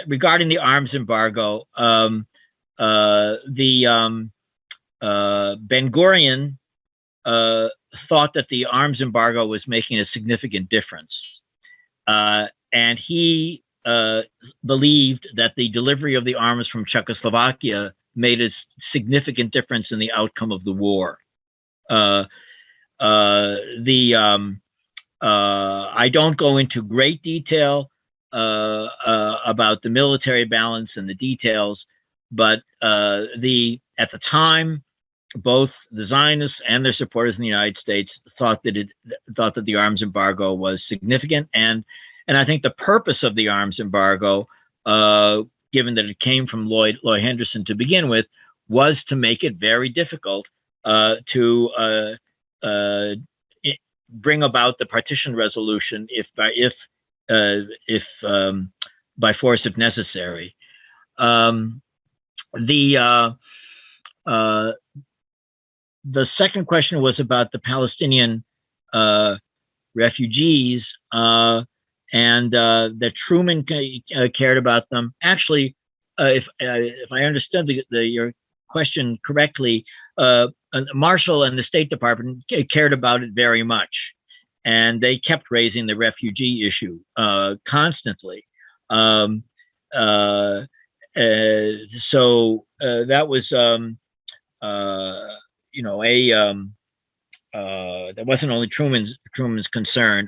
Regarding the arms embargo, Ben-Gurion thought that the arms embargo was making a significant difference. And he believed that the delivery of the arms from Czechoslovakia made a significant difference in the outcome of the war. I don't go into great detail about the military balance and the details, but at the time, both the Zionists and their supporters in the United States thought that the arms embargo was significant, and I think the purpose of the arms embargo, given that it came from Lloyd Henderson to begin with, was to make it very difficult to bring about the partition resolution if by force if necessary. The second question was about the Palestinian refugees and that Truman cared about them. Actually, if I understood your question correctly, Marshall and the State Department cared about it very much, and they kept raising the refugee issue constantly. So that was, that wasn't only Truman's concern.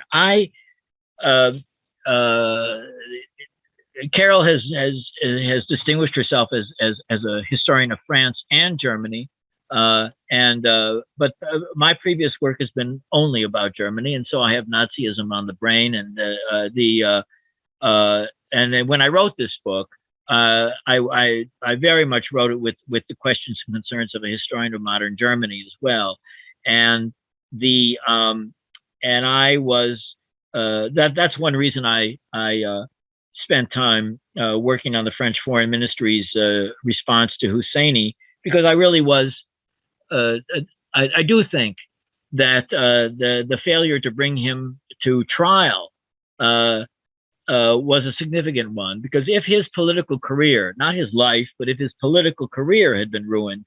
Carol has distinguished herself as a historian of France and Germany, but my previous work has been only about Germany, and so I have Nazism on the brain, and then when I wrote this book, I very much wrote it with the questions and concerns of a historian of modern Germany as well, and I was that's one reason I spent time working on the French Foreign Ministry's response to Husseini, because I really was I do think that the failure to bring him to trial was a significant one, because if his political career, not his life, but if his political career had been ruined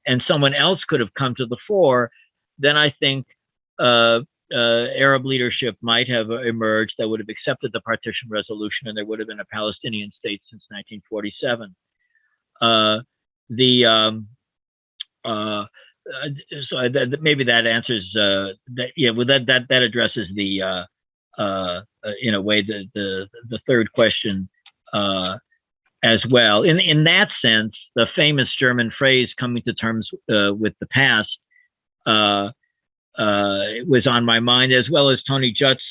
and someone else could have come to the fore, then I think Arab leadership might have emerged that would have accepted the partition resolution, and there would have been a Palestinian state since 1947. So maybe that answers that. Yeah, well, that addresses the in a way the third question as well. In that sense, the famous German phrase "coming to terms with the past" was on my mind, as well as Tony Jutt's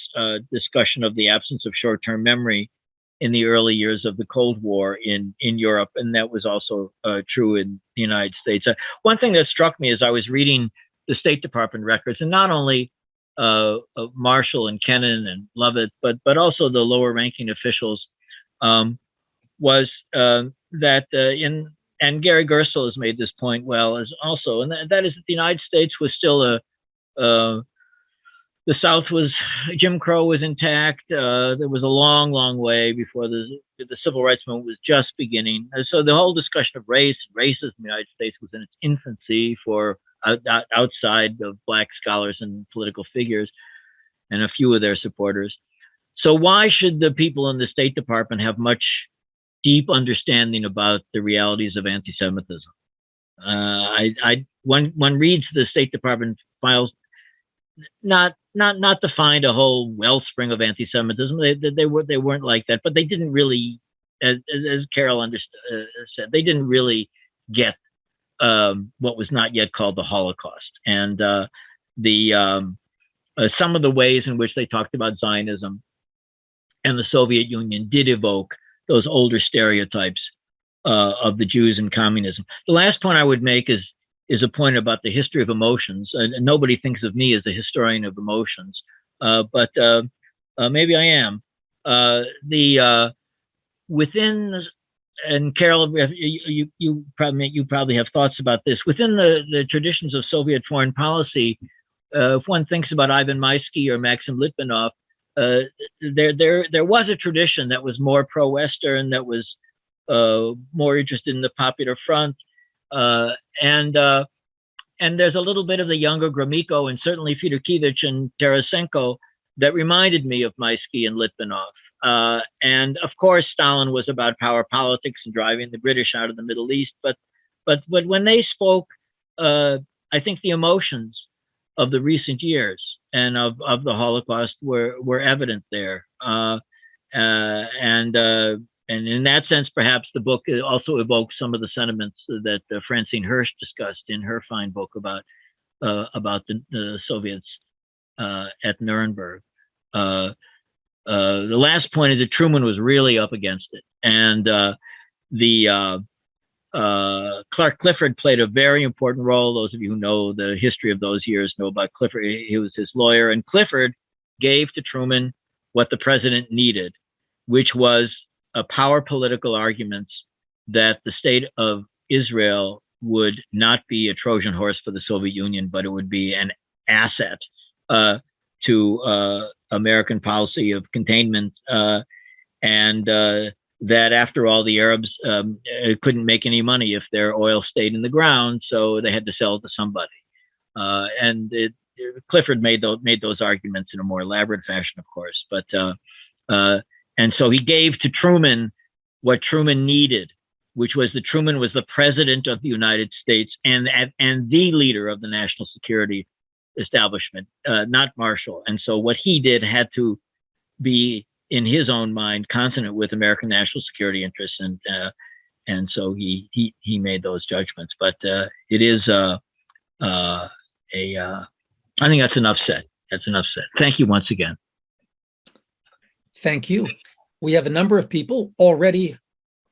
discussion of the absence of short-term memory in the early years of the Cold War in Europe, and that was also true in the United States. One thing that struck me as I was reading the State Department records, and not only Marshall and Kennan and Lovett, but also the lower-ranking officials, was that and Gary Gerstle has made this point well as also, and that is that the United States was still the South was, Jim Crow was intact. There was a long, long way before the civil rights movement was just beginning. And so the whole discussion of race and racism in the United States was in its infancy for outside of Black scholars and political figures and a few of their supporters. So why should the people in the State Department have much deep understanding about the realities of anti-Semitism? One reads the State Department files, not to find a whole wellspring of anti-Semitism. They weren't like that, but they didn't really, as Carol said, they didn't really get what was not yet called the Holocaust. And some of the ways in which they talked about Zionism and the Soviet Union did evoke those older stereotypes of the Jews and communism. The last point I would make is a point about the history of emotions. And nobody thinks of me as a historian of emotions, but maybe I am. Within, and Carol, you probably have thoughts about this. Within the traditions of Soviet foreign policy, if one thinks about Ivan Maisky or Maxim Litvinov, there was a tradition that was more pro-Western, that was more interested in the Popular Front. And there's a little bit of the younger Gromyko and certainly Fedorkivich and Tarasenko that reminded me of Maisky and Litvinov. And of course, Stalin was about power politics and driving the British out of the Middle East. But when they spoke, I think the emotions of the recent years and of the Holocaust were evident there. And in that sense, perhaps the book also evokes some of the sentiments that Francine Hersh discussed in her fine book about the Soviets at Nuremberg. The last point is that Truman was really up against it, and Clark Clifford played a very important role. Those of you who know the history of those years know about Clifford. He was his lawyer, and Clifford gave to Truman what the president needed, which was power political arguments that the state of Israel would not be a Trojan horse for the Soviet Union, but it would be an asset to American policy of containment, and that after all, the Arabs couldn't make any money if their oil stayed in the ground, so they had to sell it to somebody. And Clifford made those arguments in a more elaborate fashion, of course, but and so he gave to Truman what Truman needed, which was that Truman was the president of the United States and the leader of the national security establishment, not Marshall. And so what he did had to be, in his own mind, consonant with American national security interests, and so he made those judgments. But it is I think that's enough said. That's enough said. Thank you once again. Thank you. We have a number of people already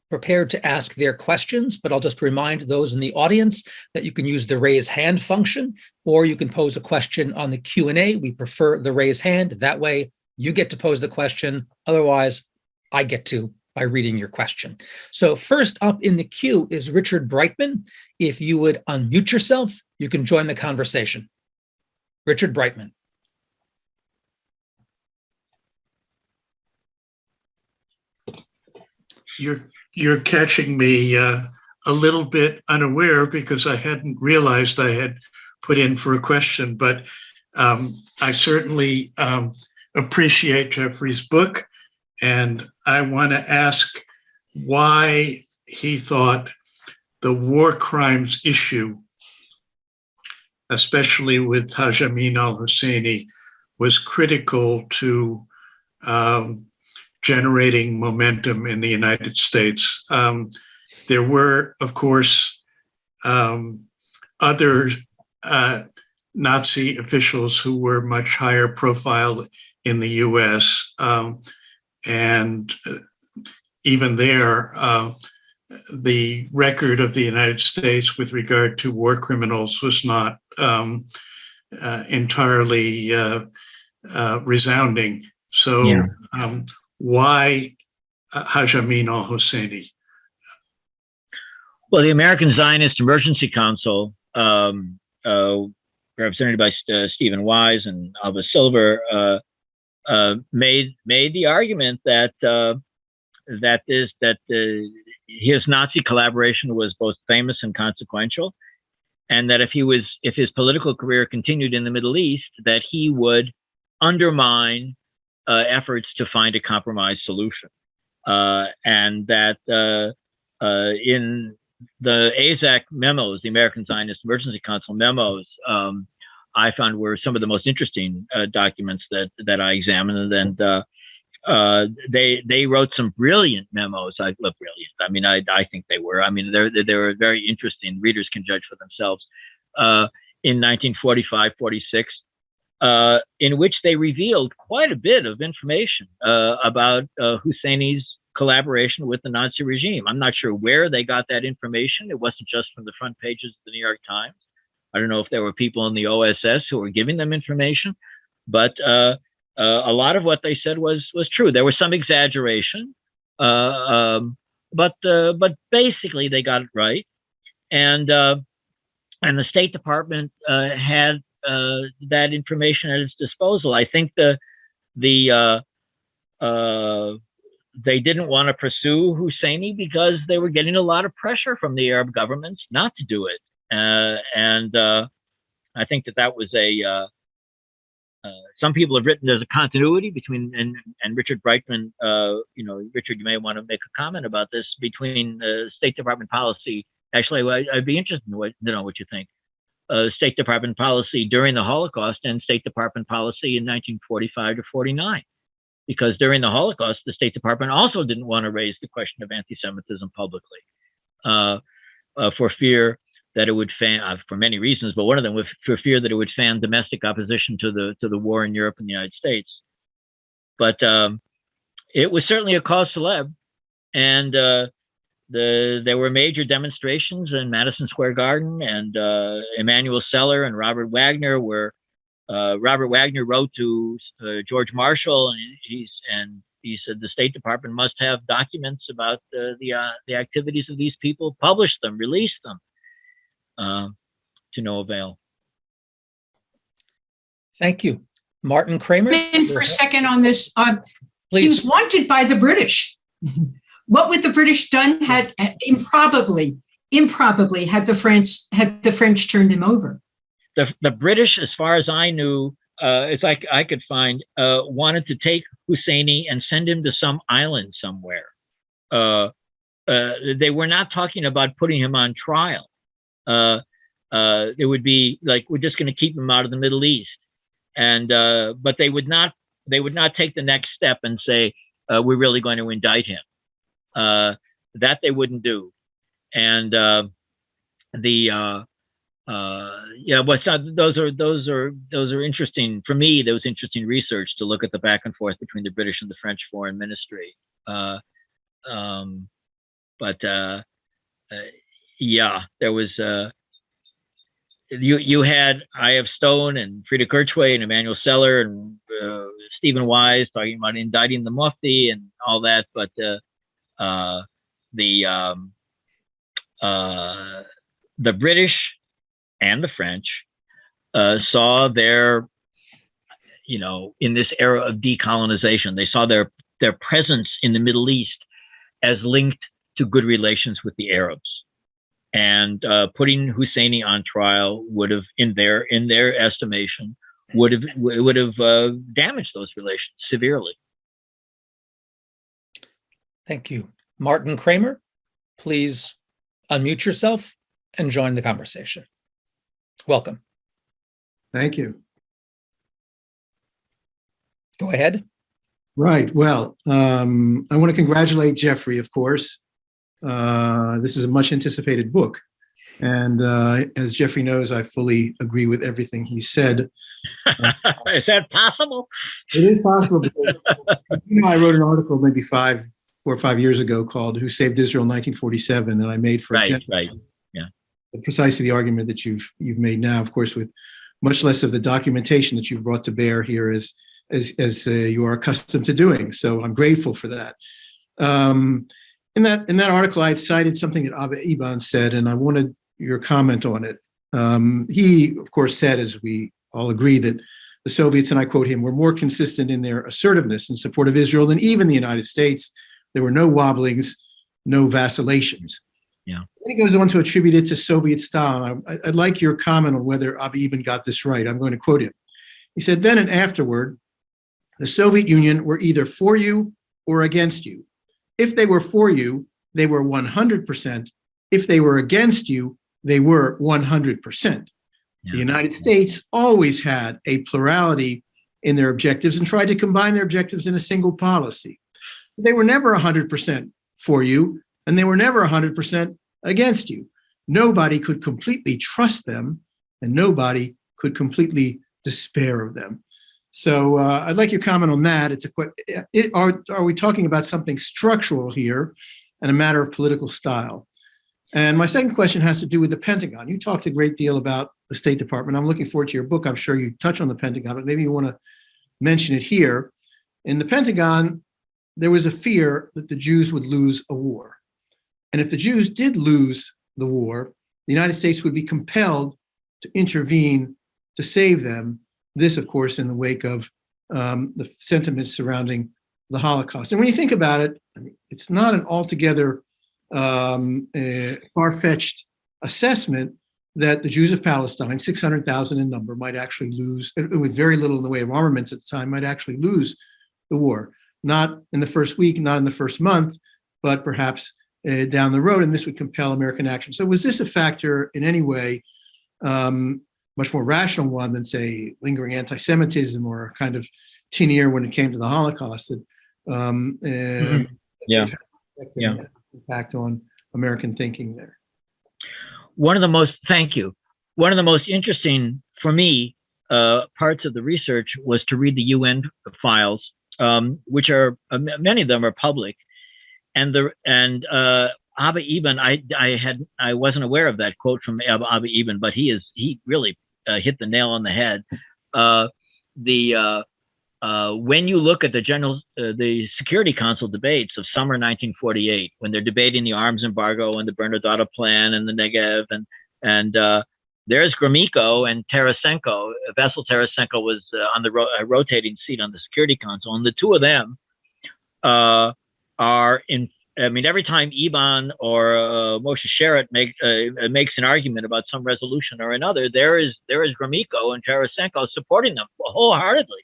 prepared to ask their questions, but I'll just remind those in the audience that you can use the raise hand function, or you can pose a question on the Q&A. We prefer the raise hand. That way you get to pose the question. Otherwise, I get to by reading your question. So first up in the queue is Richard Brightman. If you would unmute yourself, you can join the conversation. Richard Brightman. You're catching me a little bit unaware because I hadn't realized I had put in for a question, but I certainly appreciate Jeffrey's book, and I want to ask why he thought the war crimes issue, especially with Haj Amin al-Husseini, was critical to generating momentum in the United States. There were, of course, other Nazi officials who were much higher profile in the US. And even there, the record of the United States with regard to war criminals was not entirely resounding. So Yeah. why Haj Amin al-Husseini? Well, the American Zionist Emergency Council, represented by Stephen Wise and Alva Silver, made the argument that his Nazi collaboration was both famous and consequential, and that if his political career continued in the Middle East, that he would undermine efforts to find a compromise solution, and that in the AZAC memos, the American Zionist Emergency Council memos, I found were some of the most interesting documents that I examined, and they wrote some brilliant memos. I love brilliant. I mean, I think they were. I mean, they were very interesting. Readers can judge for themselves. In 1945-46. In which they revealed quite a bit of information about Husseini's collaboration with the Nazi regime. I'm not sure where they got that information. It wasn't just from the front pages of the New York Times. I don't know if there were people in the OSS who were giving them information, but a lot of what they said was true. There was some exaggeration, but basically they got it right. And the State Department had that information at its disposal. I think they didn't want to pursue Husseini because they were getting a lot of pressure from the Arab governments not to do it. And I think that was some people have written there's a continuity between, and Richard Brightman, Richard, you may want to make a comment about this, between State Department policy. Actually, I'd be interested in to know what you think. State Department policy during the Holocaust and State Department policy in 1945 to 49. Because during the Holocaust, the State Department also didn't want to raise the question of anti-Semitism publicly for fear that it would fan, for many reasons, but one of them was for fear that it would fan domestic opposition to the war in Europe and the United States. But it was certainly a cause célèbre, and there were major demonstrations in Madison Square Garden, and Emanuel Seller and Robert Wagner were. Robert Wagner wrote to George Marshall, and he said the State Department must have documents about the activities of these people, publish them, release them, to no avail. Thank you. Martin Kramer? In for a second on this. Please. He was wanted by the British. What would the British done had improbably had the French turned him over? The British, as far as I knew, as I could find, wanted to take Husseini and send him to some island somewhere. They were not talking about putting him on trial. It would be like, we're just going to keep him out of the Middle East, and but they would not take the next step and say we're really going to indict him. That they wouldn't do, and those are interesting for me. There was interesting research to look at the back and forth between the British and the French Foreign Ministry. Yeah, there was you had I.F. Stone and Frida Kirchway and Emmanuel Seller and Stephen Wise talking about indicting the Mufti and all that, but the British and the French saw their, in this era of decolonization, they saw their presence in the Middle East as linked to good relations with the Arabs. And putting Husseini on trial would have, in their estimation, would have damaged those relations severely. Thank you. Martin Kramer, please unmute yourself and join the conversation. Welcome. Thank you. Go ahead. Right. Well, I want to congratulate Jeffrey, of course. This is a much anticipated book. And as Jeffrey knows, I fully agree with everything he said. Is that possible? It is possible because I wrote an article maybe 4 or 5 years ago called "Who Saved Israel in 1947," and I made for precisely the argument that you've made now, of course, with much less of the documentation that you've brought to bear here as you are accustomed to doing. So I'm grateful for that. In that article, I had cited something that Abba Eban said, and I wanted your comment on it. He, of course, said, as we all agree, that the Soviets, and I quote him, were more consistent in their assertiveness in support of Israel than even the United States. There were no wobblings, no vacillations. Yeah. Then he goes on to attribute it to Soviet style. I'd like your comment on whether Abba Eban got this right. I'm going to quote him. He said, "Then and afterward, the Soviet Union were either for you or against you. If they were for you, they were 100%. If they were against you, they were 100%. Yeah. The United States always had a plurality in their objectives and tried to combine their objectives in a single policy. They were never 100% for you, and they were never 100% against you. Nobody could completely trust them, and nobody could completely despair of them." So I'd like your comment on that. Are we talking about something structural here and a matter of political style? And my second question has to do with the Pentagon. You talked a great deal about the State Department. I'm looking forward to your book. I'm sure you touch on the Pentagon, but maybe you want to mention it here. In the Pentagon, there was a fear that the Jews would lose a war. And if the Jews did lose the war, the United States would be compelled to intervene to save them. This, of course, in the wake of the sentiments surrounding the Holocaust. And when you think about it, I mean, it's not an altogether far-fetched assessment that the Jews of Palestine, 600,000 in number, might actually lose, with very little in the way of armaments at the time, might actually lose the war. Not in the first week, not in the first month, but perhaps down the road, and this would compel American action. So was this a factor in any way, much more rational one than, say, lingering anti-Semitism or a kind of tin ear when it came to the Holocaust that impact on American thinking there? Thank you. One of the most interesting for me parts of the research was to read the UN files, which are many of them are public, and Abba Eban, I wasn't aware of that quote from Abba Eban, but he really hit the nail on the head. When you look at the Security Council debates of summer 1948, when they're debating the arms embargo and the Bernadotte plan and the Negev, and there's Gromyko and Tarasenko. Vessel Tarasenko was on the rotating seat on the Security Council, and the two of them are in. I mean, every time Eban or Moshe Sherratt makes an argument about some resolution or another, there is Gromyko and Tarasenko supporting them wholeheartedly.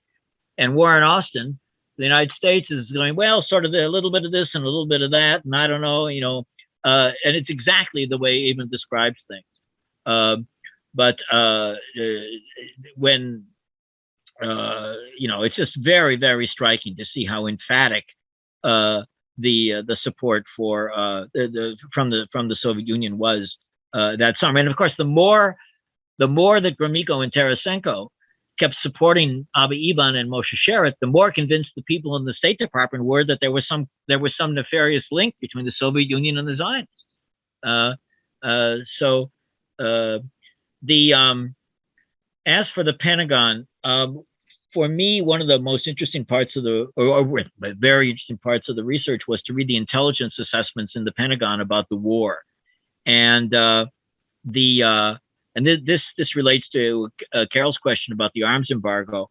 And Warren Austin, the United States, is going, well, sort of a little bit of this and a little bit of that, and I don't know, and it's exactly the way Eban describes things. But when it's just very, very striking to see how emphatic the support for from the Soviet Union was that summer. And of course, the more that Gromyko and Tarasenko kept supporting Avi Eban and Moshe Sharett, the more convinced the people in the State Department were that there was some nefarious link between the Soviet Union and the Zionists. As for the Pentagon, for me, one of the most interesting parts of very interesting parts of the research was to read the intelligence assessments in the Pentagon about the war, and this relates to Carol's question about the arms embargo.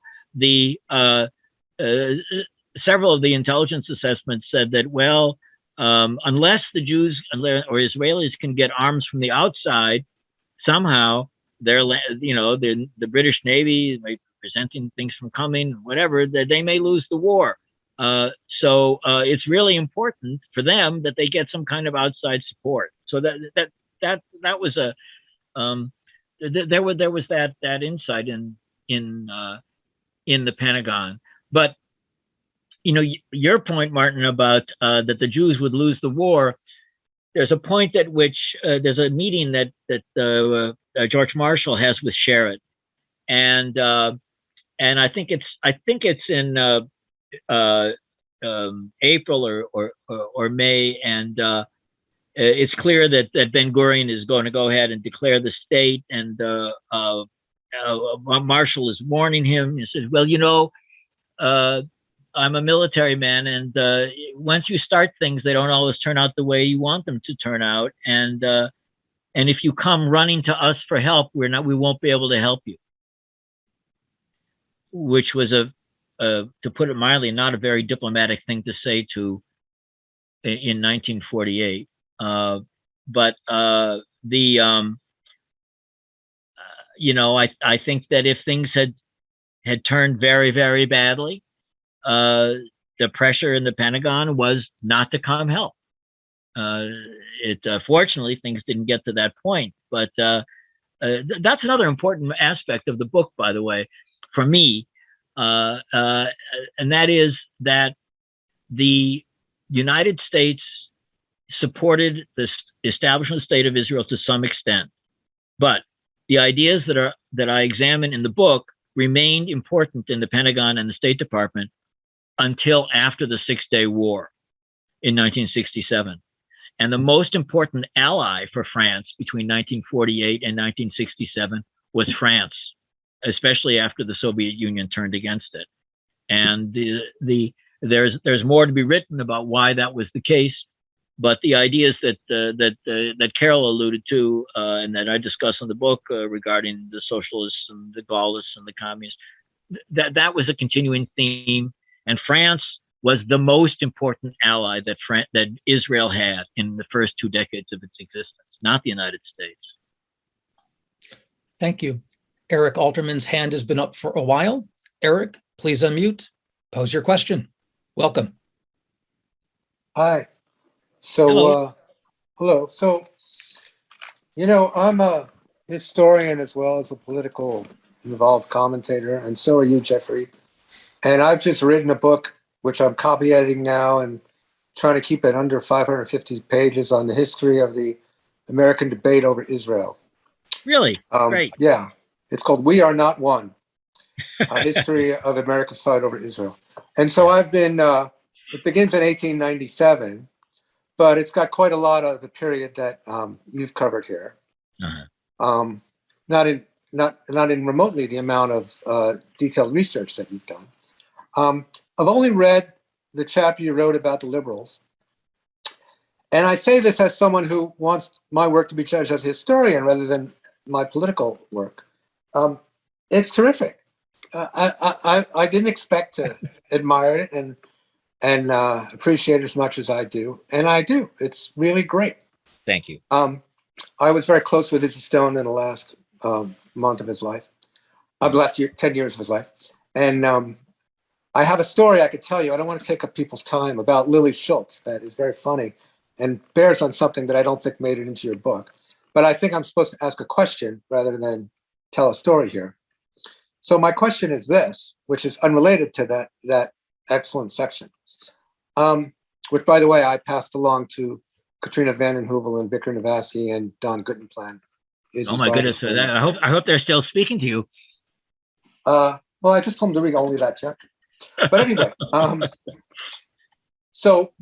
Several of the intelligence assessments said that, well, unless the Jews or Israelis can get arms from the outside, somehow the British Navy may be preventing things from coming, whatever, that they may lose the war. So it's really important for them that they get some kind of outside support. So that was there was that insight in the Pentagon. But your point, Martin, about that the Jews would lose the war. There's a point at which there's a meeting that George Marshall has with Sharett, and I think it's in April or May, and it's clear that Ben Gurion is going to go ahead and declare the state, and Marshall is warning him. He says, "Well, I'm a military man, and once you start things, they don't always turn out the way you want them to turn out. And if you come running to us for help, we won't be able to help you." Which was to put it mildly, not a very diplomatic thing to say in 1948. But I think that if things had turned very, very badly, the pressure in the Pentagon was not to come help. Fortunately, things didn't get to that point, but that's another important aspect of the book, by the way, for me, and that is that the United States supported the establishment of the State of Israel to some extent, but the ideas that I examine in the book remained important in the Pentagon and the State Department until after the Six-Day War in 1967. And the most important ally for France between 1948 and 1967 was France, especially after the Soviet Union turned against it. And there's more to be written about why that was the case, but the ideas that Carol alluded to and that I discuss in the book regarding the socialists and the Gaullists and the communists, that was a continuing theme. And France was the most important ally that Israel had in the first 2 decades of its existence, not the United States. Thank you. Eric Alterman's hand has been up for a while. Eric, please unmute. Pose your question. Welcome. Hi. So, hello. So, I'm a historian as well as a political involved commentator, and so are you, Jeffrey. And I've just written a book, which I'm copy editing now and trying to keep it under 550 pages on the history of the American debate over Israel. Really? Great. Yeah. It's called We Are Not One, A History of America's Fight Over Israel. And so I've been, it begins in 1897, but it's got quite a lot of the period that you've covered here. Uh-huh. Not in remotely the amount of detailed research that you've done. I've only read the chapter you wrote about the liberals. And I say this as someone who wants my work to be judged as a historian rather than my political work. It's terrific. I didn't expect to admire it and appreciate it as much as I do. And I do. It's really great. Thank you. I was very close with Izzy Stone in the last month of his life, the last 10 years of his life. And I have a story I could tell you. I don't want to take up people's time about Lily Schultz that is very funny and bears on something that I don't think made it into your book. But I think I'm supposed to ask a question rather than tell a story here. So my question is this, which is unrelated to that excellent section, which, by the way, I passed along to Katrina Vanden Heuvel and Viktor Navasky and Don Guttenplan. Oh my goodness! I hope they're still speaking to you. Well, I just told him to read only that chapter. But anyway,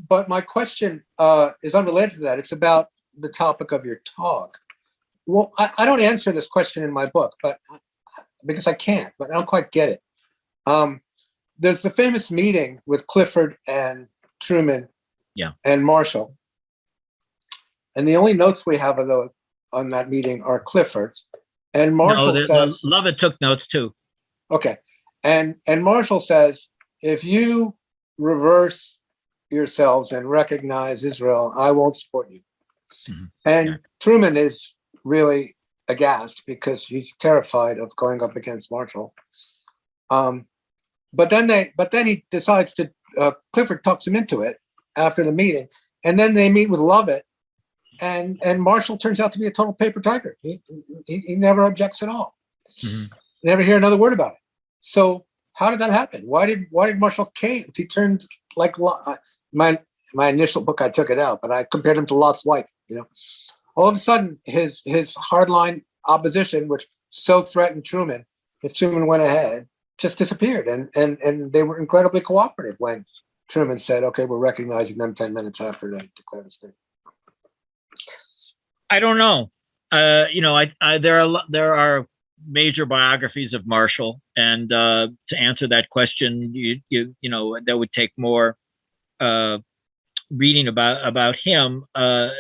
but my question is unrelated to that. It's about the topic of your talk. Well, I don't answer this question in my book, but because I can't, but I don't quite get it. There's the famous meeting with Clifford and Truman and Marshall. And the only notes we have on that meeting are Clifford's. And Marshall says, Lovett took notes too. Okay. And Marshall says, if you reverse yourselves and recognize Israel, I won't support you. Mm-hmm. And Truman is really aghast because he's terrified of going up against Marshall. But then he decides to, Clifford talks him into it after the meeting. And then they meet with Lovett, and Marshall turns out to be a total paper tiger. He never objects at all. Mm-hmm. Never hear another word about it. So how did that happen? Why did Marshall cave? He turned like my initial book, I took it out, but I compared him to Lot's wife. All of a sudden his hardline opposition, which so threatened Truman, if Truman went ahead, just disappeared. And they were incredibly cooperative when Truman said, okay, we're recognizing them 10 minutes after they declared the state. I don't know. There are major biographies of Marshall, and to answer that question, that would take more reading about him. My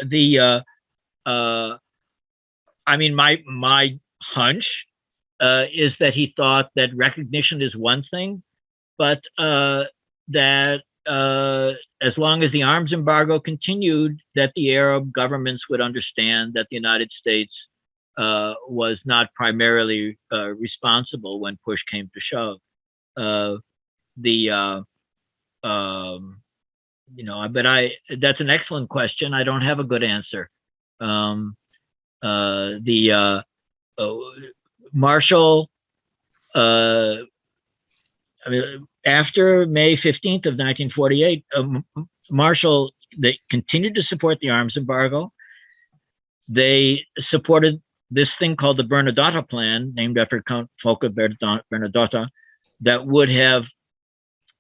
hunch is that he thought that recognition is one thing, but that as long as the arms embargo continued, that the Arab governments would understand that the United States was not primarily responsible when push came to shove. That's an excellent question. I don't have a good answer. Marshall, after May 15th of 1948, Marshall, they continued to support the arms embargo. They supported this thing called the Bernadotte Plan, named after Count Folke Bernadotte, that would have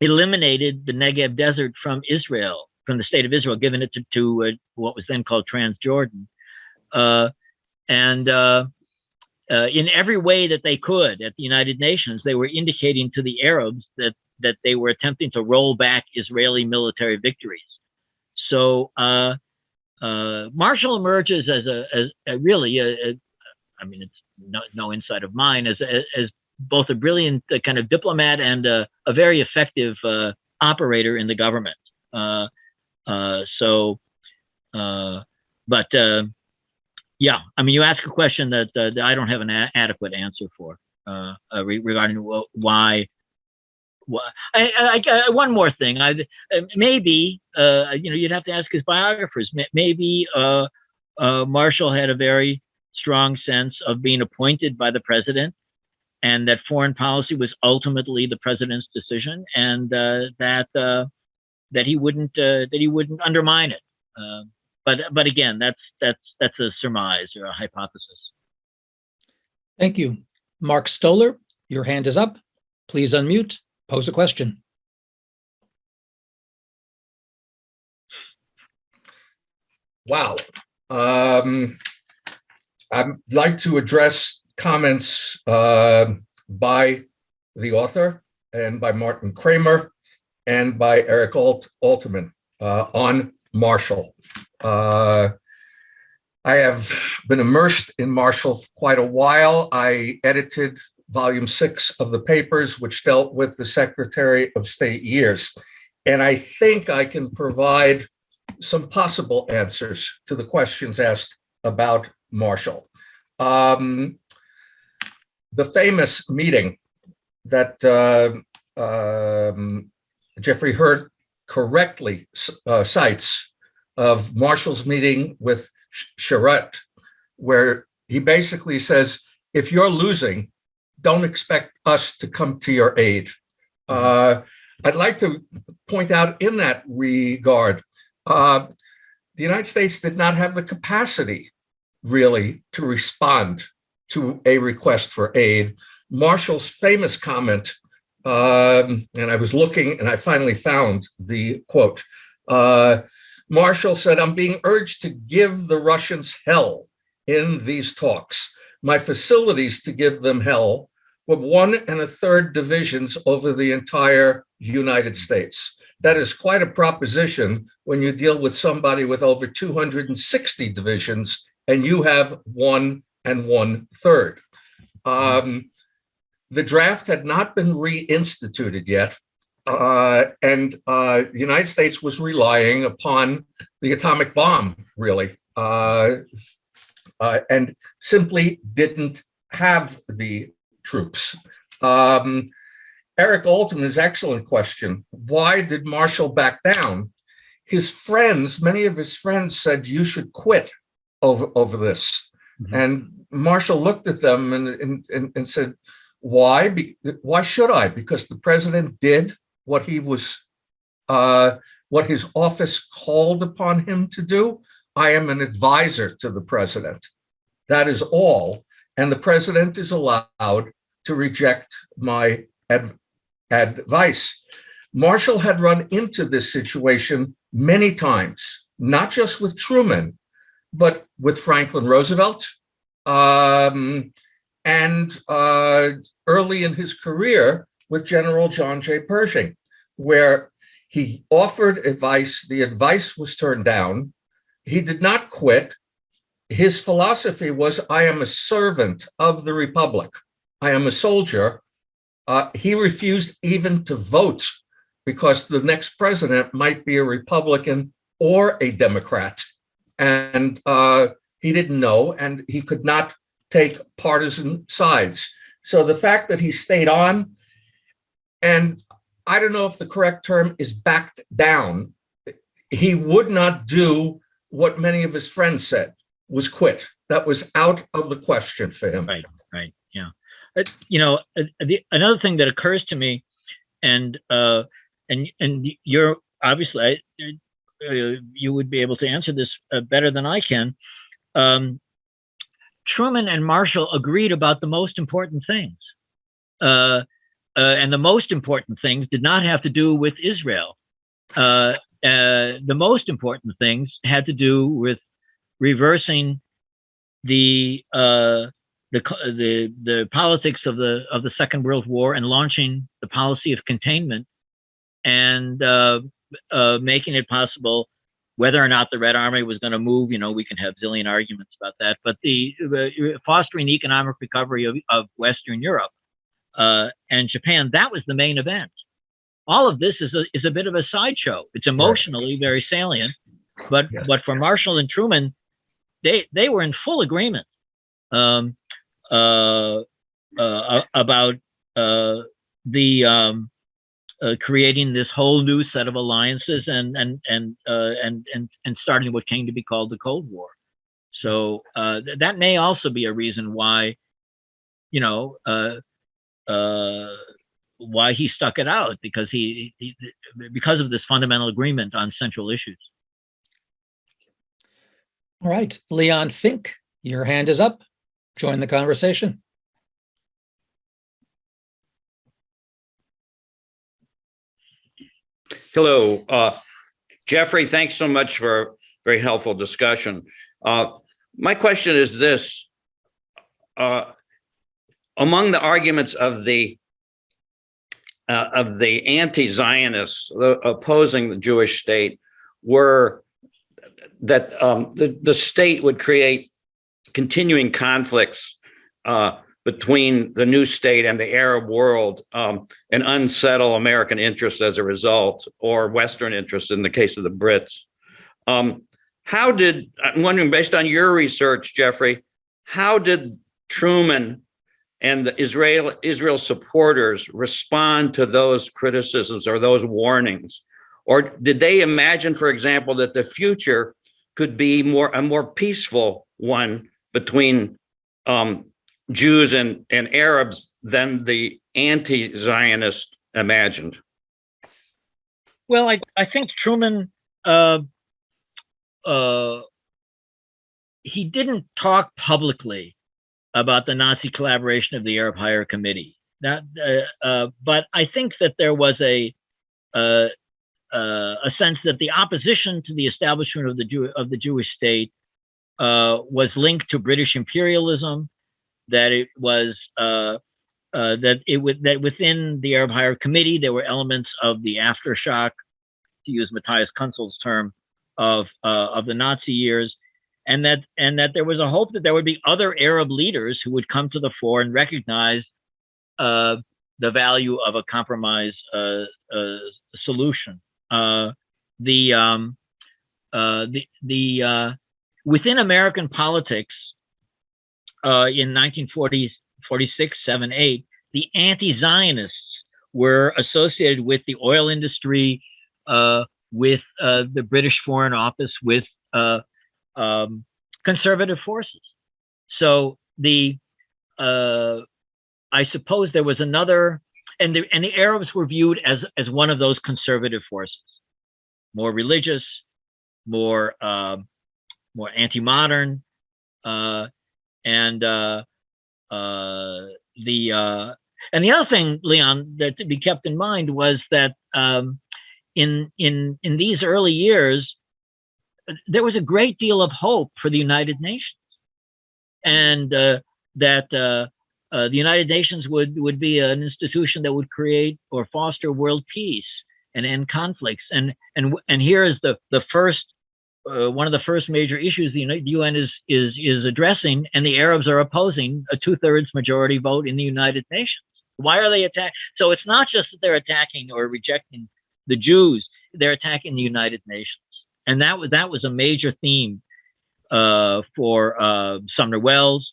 eliminated the Negev Desert from Israel, from the state of Israel, given it to what was then called Transjordan. In every way that they could at the United Nations, they were indicating to the Arabs that they were attempting to roll back Israeli military victories. So Marshall emerges as it's no insight of mine, as both a brilliant kind of diplomat and a very effective operator in the government. You ask a question that I don't have an adequate answer for regarding why. One more thing, maybe you'd have to ask his biographers. Maybe Marshall had a very strong sense of being appointed by the president, and that foreign policy was ultimately the president's decision, and that he wouldn't undermine it. But again, that's a surmise or a hypothesis. Thank you. Mark Stoller, your hand is up. Please unmute. Pose a question. Wow. I'd like to address comments by the author and by Martin Kramer and by Eric Alterman on Marshall. I have been immersed in Marshall for quite a while. I edited volume 6 of the papers, which dealt with the Secretary of State years. And I think I can provide some possible answers to the questions asked about Marshall. The famous meeting that Jeffrey Herf correctly cites of Marshall's meeting with Charette, where he basically says, if you're losing, don't expect us to come to your aid. I'd like to point out in that regard, the United States did not have the capacity really to respond to a request for aid Marshall's famous comment, and I was looking and I finally found the quote. Marshall said, "I'm being urged to give the Russians hell in these talks. My facilities to give them hell were 1 1/3 divisions over the entire United States. That is quite a proposition when you deal with somebody with over 260 divisions and you have 1 1/3. The draft had not been reinstituted yet, and the United States was relying upon the atomic bomb, really, and simply didn't have the troops. Eric Altman's excellent question. Why did Marshall back down? His friends, many of his friends said, you should quit over this. Mm-hmm. And Marshall looked at them and said, why? Why should I? Because the president did what he was, what his office called upon him to do. I am an advisor to the president. That is all. And the president is allowed to reject my advice. Marshall had run into this situation many times, not just with Truman, but with Franklin Roosevelt, and early in his career with General John J. Pershing, where he offered advice, the advice was turned down. He did not quit. His philosophy was, I am a servant of the Republic. I am a soldier. He refused even to vote because the next president might be a Republican or a Democrat. And he didn't know, and he could not take partisan sides. So the fact that he stayed on, and I don't know if the correct term is backed down, he would not do what many of his friends said, was quit. That was out of the question for him. Right, yeah. You know, another thing that occurs to me, and you're obviously, you would be able to answer this better than I can. Truman and Marshall agreed about the most important things. And the most important things did not have to do with Israel. The most important things had to do with reversing the politics of the Second World War and launching the policy of containment and making it possible, whether or not the Red Army was going to move, you know, we can have a zillion arguments about that, but the fostering the economic recovery of Western Europe and Japan, that was the main event. All of this is a bit of a sideshow. It's emotionally very salient, but for Marshall and Truman, they were in full agreement about creating this whole new set of alliances and starting what came to be called the Cold War. So that may also be a reason why, you know, why he stuck it out, because because of this fundamental agreement on central issues. All right, Leon Fink, your hand is up. Join the conversation. Hello, Jeffrey, thanks so much for a very helpful discussion. My question is this. Among the arguments of the anti-Zionists opposing the Jewish state were that the state would create continuing conflicts between the new state and the Arab world and unsettle American interests as a result, or Western interests in the case of the Brits. I'm wondering, based on your research, Jeffrey, how did Truman and the Israel supporters respond to those criticisms or those warnings? Or did they imagine, for example, that the future could be a more peaceful one between Jews and Arabs than the anti-Zionist imagined? Well, I think Truman, he didn't talk publicly about the Nazi collaboration of the Arab Higher Committee. But I think that there was a sense that the opposition to the establishment of the Jewish state was linked to British imperialism, that it was that within the Arab Higher Committee there were elements of the aftershock, to use Matthias Kunzel's term, of the Nazi years, and that there was a hope that there would be other Arab leaders who would come to the fore and recognize the value of a compromise solution. Within American politics in 1946, 7, 8, the anti-Zionists were associated with the oil industry, with the British Foreign Office, with conservative forces. So I suppose there was another, and the Arabs were viewed as one of those conservative forces, more religious, more anti-modern, and the other thing, Leon, that to be kept in mind was that in these early years, there was a great deal of hope for the United Nations, and that the United Nations would be an institution that would create or foster world peace and end conflicts. And here is the first one of the first major issues the UN is addressing, and the Arabs are opposing a 2/3 majority vote in the United Nations. Why are they attacking? So it's not just that they're attacking or rejecting the Jews; they're attacking the United Nations, and that was a major theme for Sumner Wells,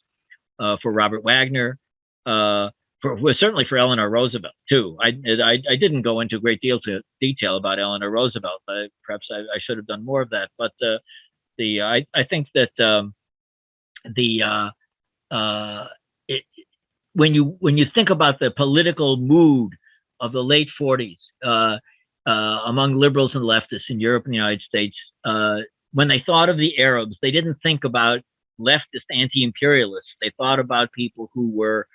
for Robert Wagner, certainly for Eleanor Roosevelt too. I didn't go into a great deal to detail about Eleanor Roosevelt. Perhaps I should have done more of that. But I think that when you think about the political mood of the late 40s among liberals and leftists in Europe and the United States, when they thought of the Arabs, they didn't think about leftist anti-imperialists. They thought about people who were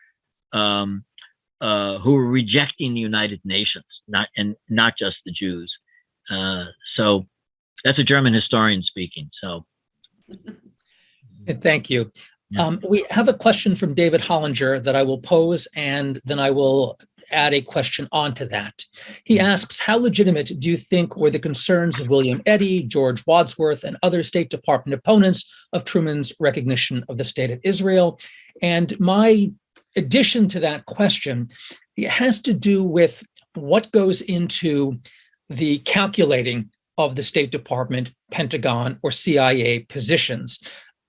rejecting the United Nations, not just the Jews. So that's a German historian speaking. So, thank you. We have a question from David Hollinger that I will pose, and then I will add a question onto that. He asks, how legitimate do you think were the concerns of William Eddy, George Wadsworth, and other State Department opponents of Truman's recognition of the State of Israel? And my addition to that question, it has to do with what goes into the calculating of the State Department, Pentagon, or CIA positions.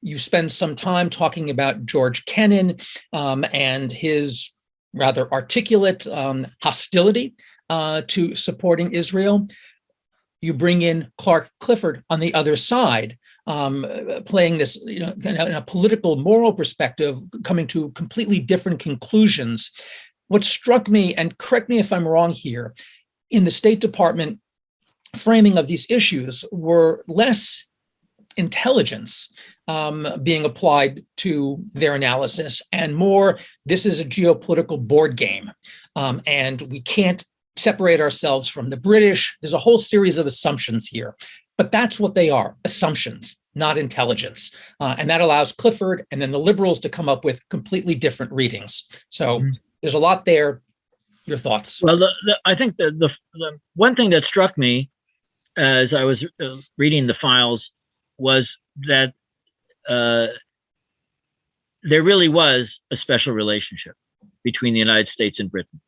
You spend some time talking about George Kennan and his rather articulate hostility to supporting Israel. You bring in Clark Clifford on the other side, playing this, in a political, moral perspective, coming to completely different conclusions. What struck me, and correct me if I'm wrong here, in the State Department framing of these issues were less intelligence being applied to their analysis, and more, this is a geopolitical board game, and we can't separate ourselves from the British. There's a whole series of assumptions here, but that's what they are, assumptions, not intelligence. And that allows Clifford and then the liberals to come up with completely different readings. So there's a lot there. Your thoughts? Well, I think the one thing that struck me as I was reading the files was that there really was a special relationship between the United States and Britain,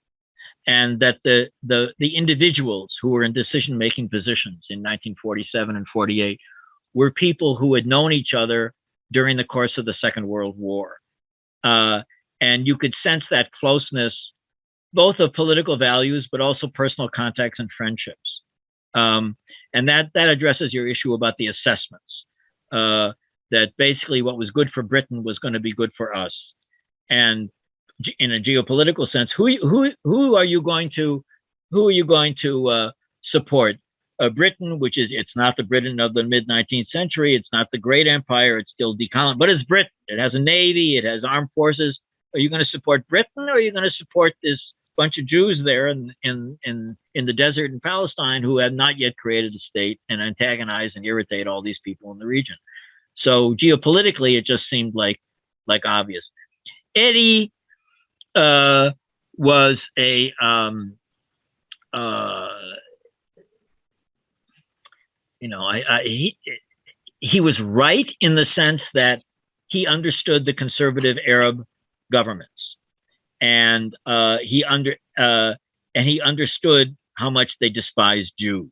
and that the individuals who were in decision-making positions in 1947 and 48 were people who had known each other during the course of the Second World War. And you could sense that closeness, both of political values, but also personal contacts and friendships. And that addresses your issue about the assessments, that basically what was good for Britain was going to be good for us. And in a geopolitical sense, who are you going to support? Britain, which is, it's not the Britain of the mid-19th century. It's not the great empire. It's still decolonized, but it's Britain. It has a navy. It has armed forces. Are you going to support Britain, or are you going to support this bunch of Jews there in the desert in Palestine who have not yet created a state and antagonize and irritate all these people in the region? So geopolitically, it just seemed like obvious. Eddie was a he was right in the sense that he understood the conservative Arab governments, and he understood how much they despised Jews,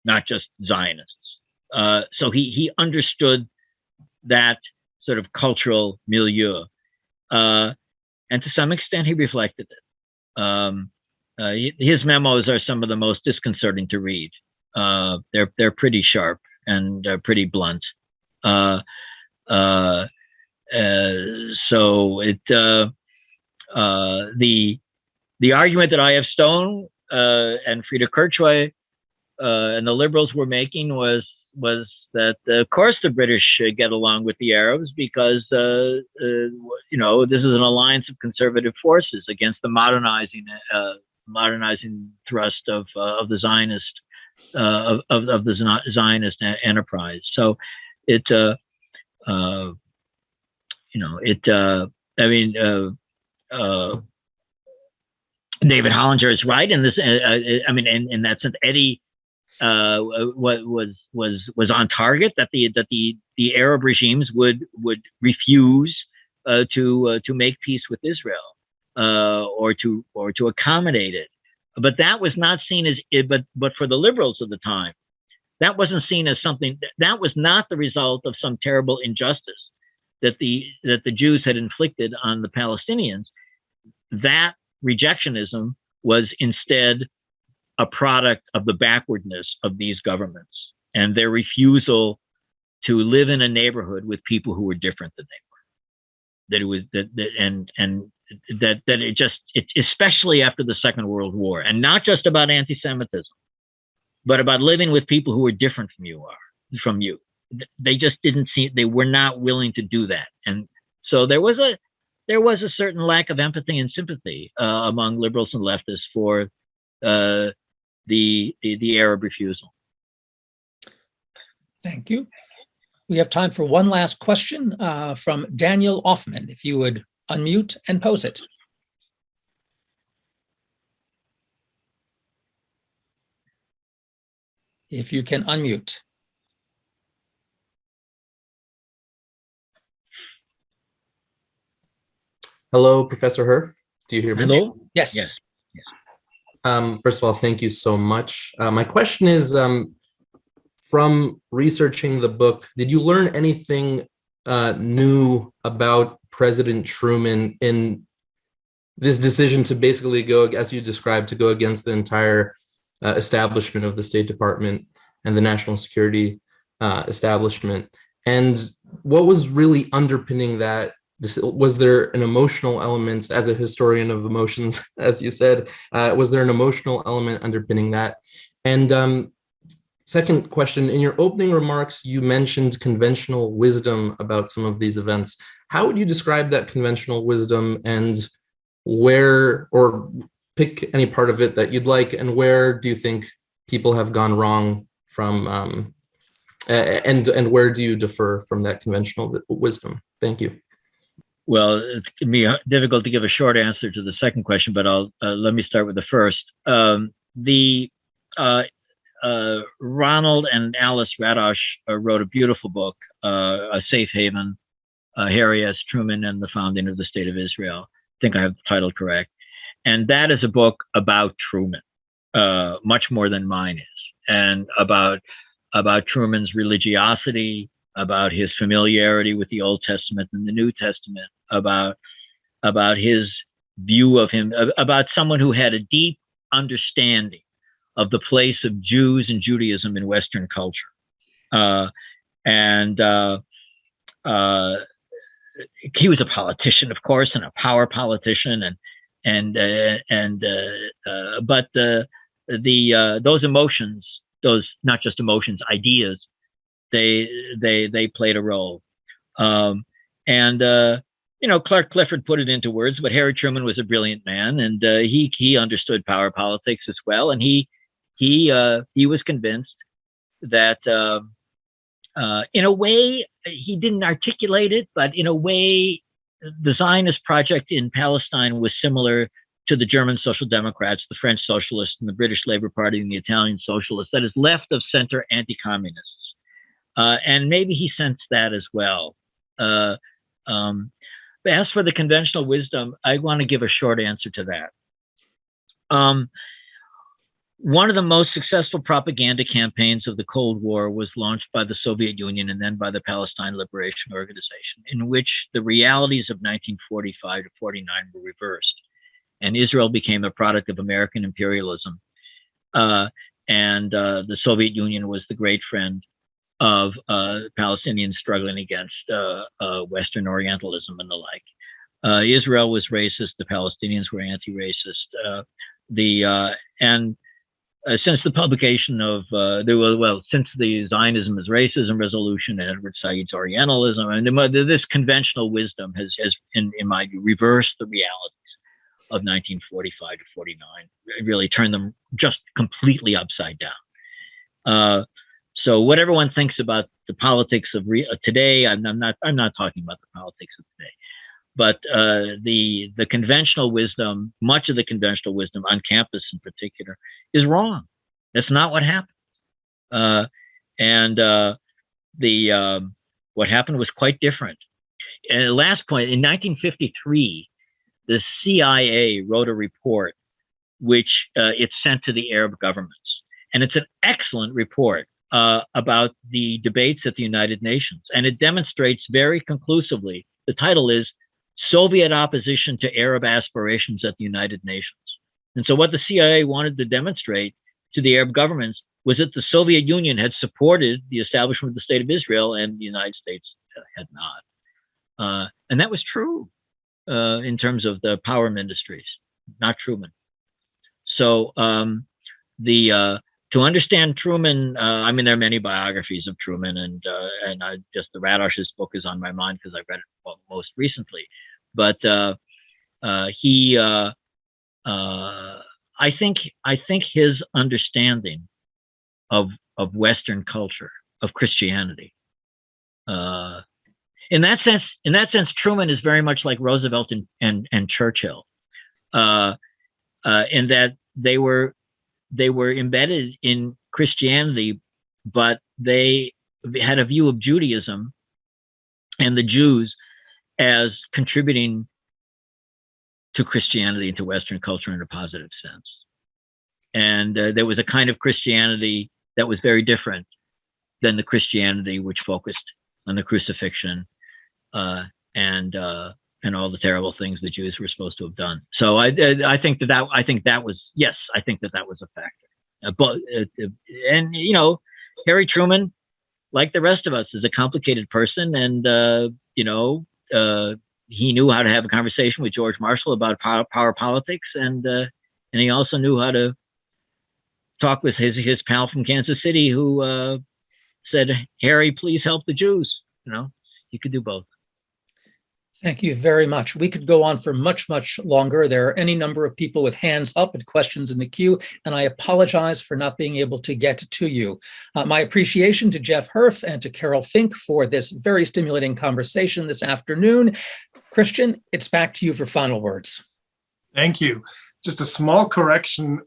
not just Zionists. So he understood that sort of cultural milieu, and to some extent he reflected it. His memos are some of the most disconcerting to read. They're pretty sharp and pretty blunt. So the argument that I.F. Stone and Frieda Kirchwey and the liberals were making was that of course the British get along with the Arabs because this is an alliance of conservative forces against the modernizing thrust of the Zionist Zionist enterprise. So David Hollinger is right in this. In that sense, Eddie was on target, that the Arab regimes would refuse to make peace with Israel or to accommodate it. But that was not seen as, but for the liberals of the time, that wasn't seen as something, that was not the result of some terrible injustice that the Jews had inflicted on the Palestinians. That rejectionism was instead a product of the backwardness of these governments and their refusal to live in a neighborhood with people who were different than they were. Especially after the Second World War, and not just about anti-Semitism, but about living with people who were different from you. They just didn't see, they were not willing to do that. And so there was a certain lack of empathy and sympathy among liberals and leftists for the Arab refusal. Thank you. We have time for one last question from Daniel Offman, if you would unmute and pose it. If you can unmute. Hello, Professor Herf. Do you hear me? Hello? Yes. Yes. First of all, thank you so much. My question is, from researching the book, did you learn anything new about President Truman in this decision to basically go, as you described, to go against the entire establishment of the State Department and the national security establishment? And what was really underpinning that? Was there an emotional element, as a historian of emotions, as you said, was there an emotional element underpinning that? And second question, in your opening remarks, you mentioned conventional wisdom about some of these events. How would you describe that conventional wisdom, and where, or pick any part of it that you'd like, and where do you think people have gone wrong from, and where do you differ from that conventional wisdom? Thank you. Well, it's going to be difficult to give a short answer to the second question, but let me start with the first. Ronald and Alice Radosh wrote a beautiful book, A Safe Haven, Harry S. Truman and the Founding of the State of Israel. I think I have the title correct. And that is a book about Truman, much more than mine is, and about Truman's religiosity, about his familiarity with the Old Testament and the New Testament, about his view of him, about someone who had a deep understanding of the place of Jews and Judaism in Western culture. He was a politician, of course, and a power politician, but those emotions not just emotions, ideas, they played a role. Clark Clifford put it into words, but Harry Truman was a brilliant man, and he understood power politics as well, and he was convinced that in a way he didn't articulate it, but in a way the Zionist project in Palestine was similar to the German Social Democrats, the French Socialists, and the British Labour Party and the Italian Socialists. That is left of center anti-communists, and maybe he sensed that as well. But as for the conventional wisdom, I want to give a short answer to that. One of the most successful propaganda campaigns of the Cold War was launched by the Soviet Union and then by the Palestine Liberation Organization, in which the realities of 1945 to 49 were reversed, and Israel became a product of American imperialism, and the Soviet Union was the great friend of Palestinians struggling against Western Orientalism and the like. Israel was racist. The Palestinians were anti-racist. Since the publication of since the Zionism is Racism resolution and Edward Said's Orientalism, and this conventional wisdom has in my view, reversed the realities of 1945 to 49. It really turned them just completely upside down. So what everyone thinks about the politics of today, I'm not talking about the politics of today, but the conventional wisdom, much of the conventional wisdom on campus in particular, is wrong. That's not what happened. What happened was quite different. And last point, in 1953, the CIA wrote a report which it sent to the Arab governments, and it's an excellent report about the debates at the United Nations, and it demonstrates very conclusively. The title is Soviet Opposition to Arab Aspirations at the United Nations. And so what the CIA wanted to demonstrate to the Arab governments was that the Soviet Union had supported the establishment of the State of Israel and the United States had not. And that was true in terms of the power ministries, not Truman. So to understand Truman, there are many biographies of Truman, and the Radosh's book is on my mind because I read it most recently. But I think his understanding of Western culture, of Christianity, in that sense, Truman is very much like Roosevelt and Churchill, in that they were embedded in Christianity, but they had a view of Judaism and the Jews as contributing to Christianity and to Western culture in a positive sense. And there was a kind of Christianity that was very different than the Christianity which focused on the crucifixion and all the terrible things the Jews were supposed to have done. So I think that was a factor. Harry Truman, like the rest of us, is a complicated person, and he knew how to have a conversation with George Marshall about power politics, and he also knew how to talk with his pal from Kansas City who said, "Harry, please help the Jews." He could do both. Thank you very much. We could go on for much, much longer. There are any number of people with hands up and questions in the queue, and I apologize for not being able to get to you. My appreciation to Jeff Herf and to Carol Fink for this very stimulating conversation this afternoon. Christian, it's back to you for final words. Thank you. Just a small correction,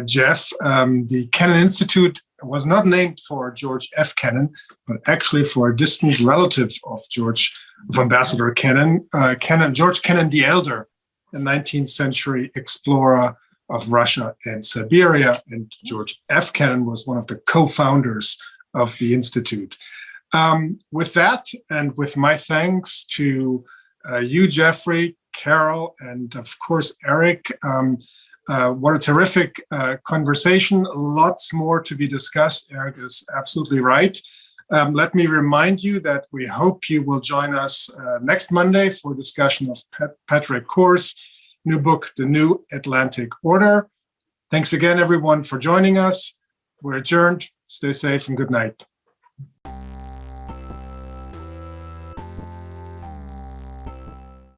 Jeff. The Kennan Institute was not named for George F. Kennan, but actually for a distant relative of Ambassador Kennan, George Kennan the Elder, a 19th century explorer of Russia and Siberia. And George F. Kennan was one of the co-founders of the Institute. With that, and with my thanks to you, Jeffrey, Carol, and of course, Eric, what a terrific conversation. Lots more to be discussed. Eric is absolutely right. Let me remind you that we hope you will join us next Monday for discussion of Patrick Core's new book, The New Atlantic Order. Thanks again, everyone, for joining us. We're adjourned. Stay safe and good night.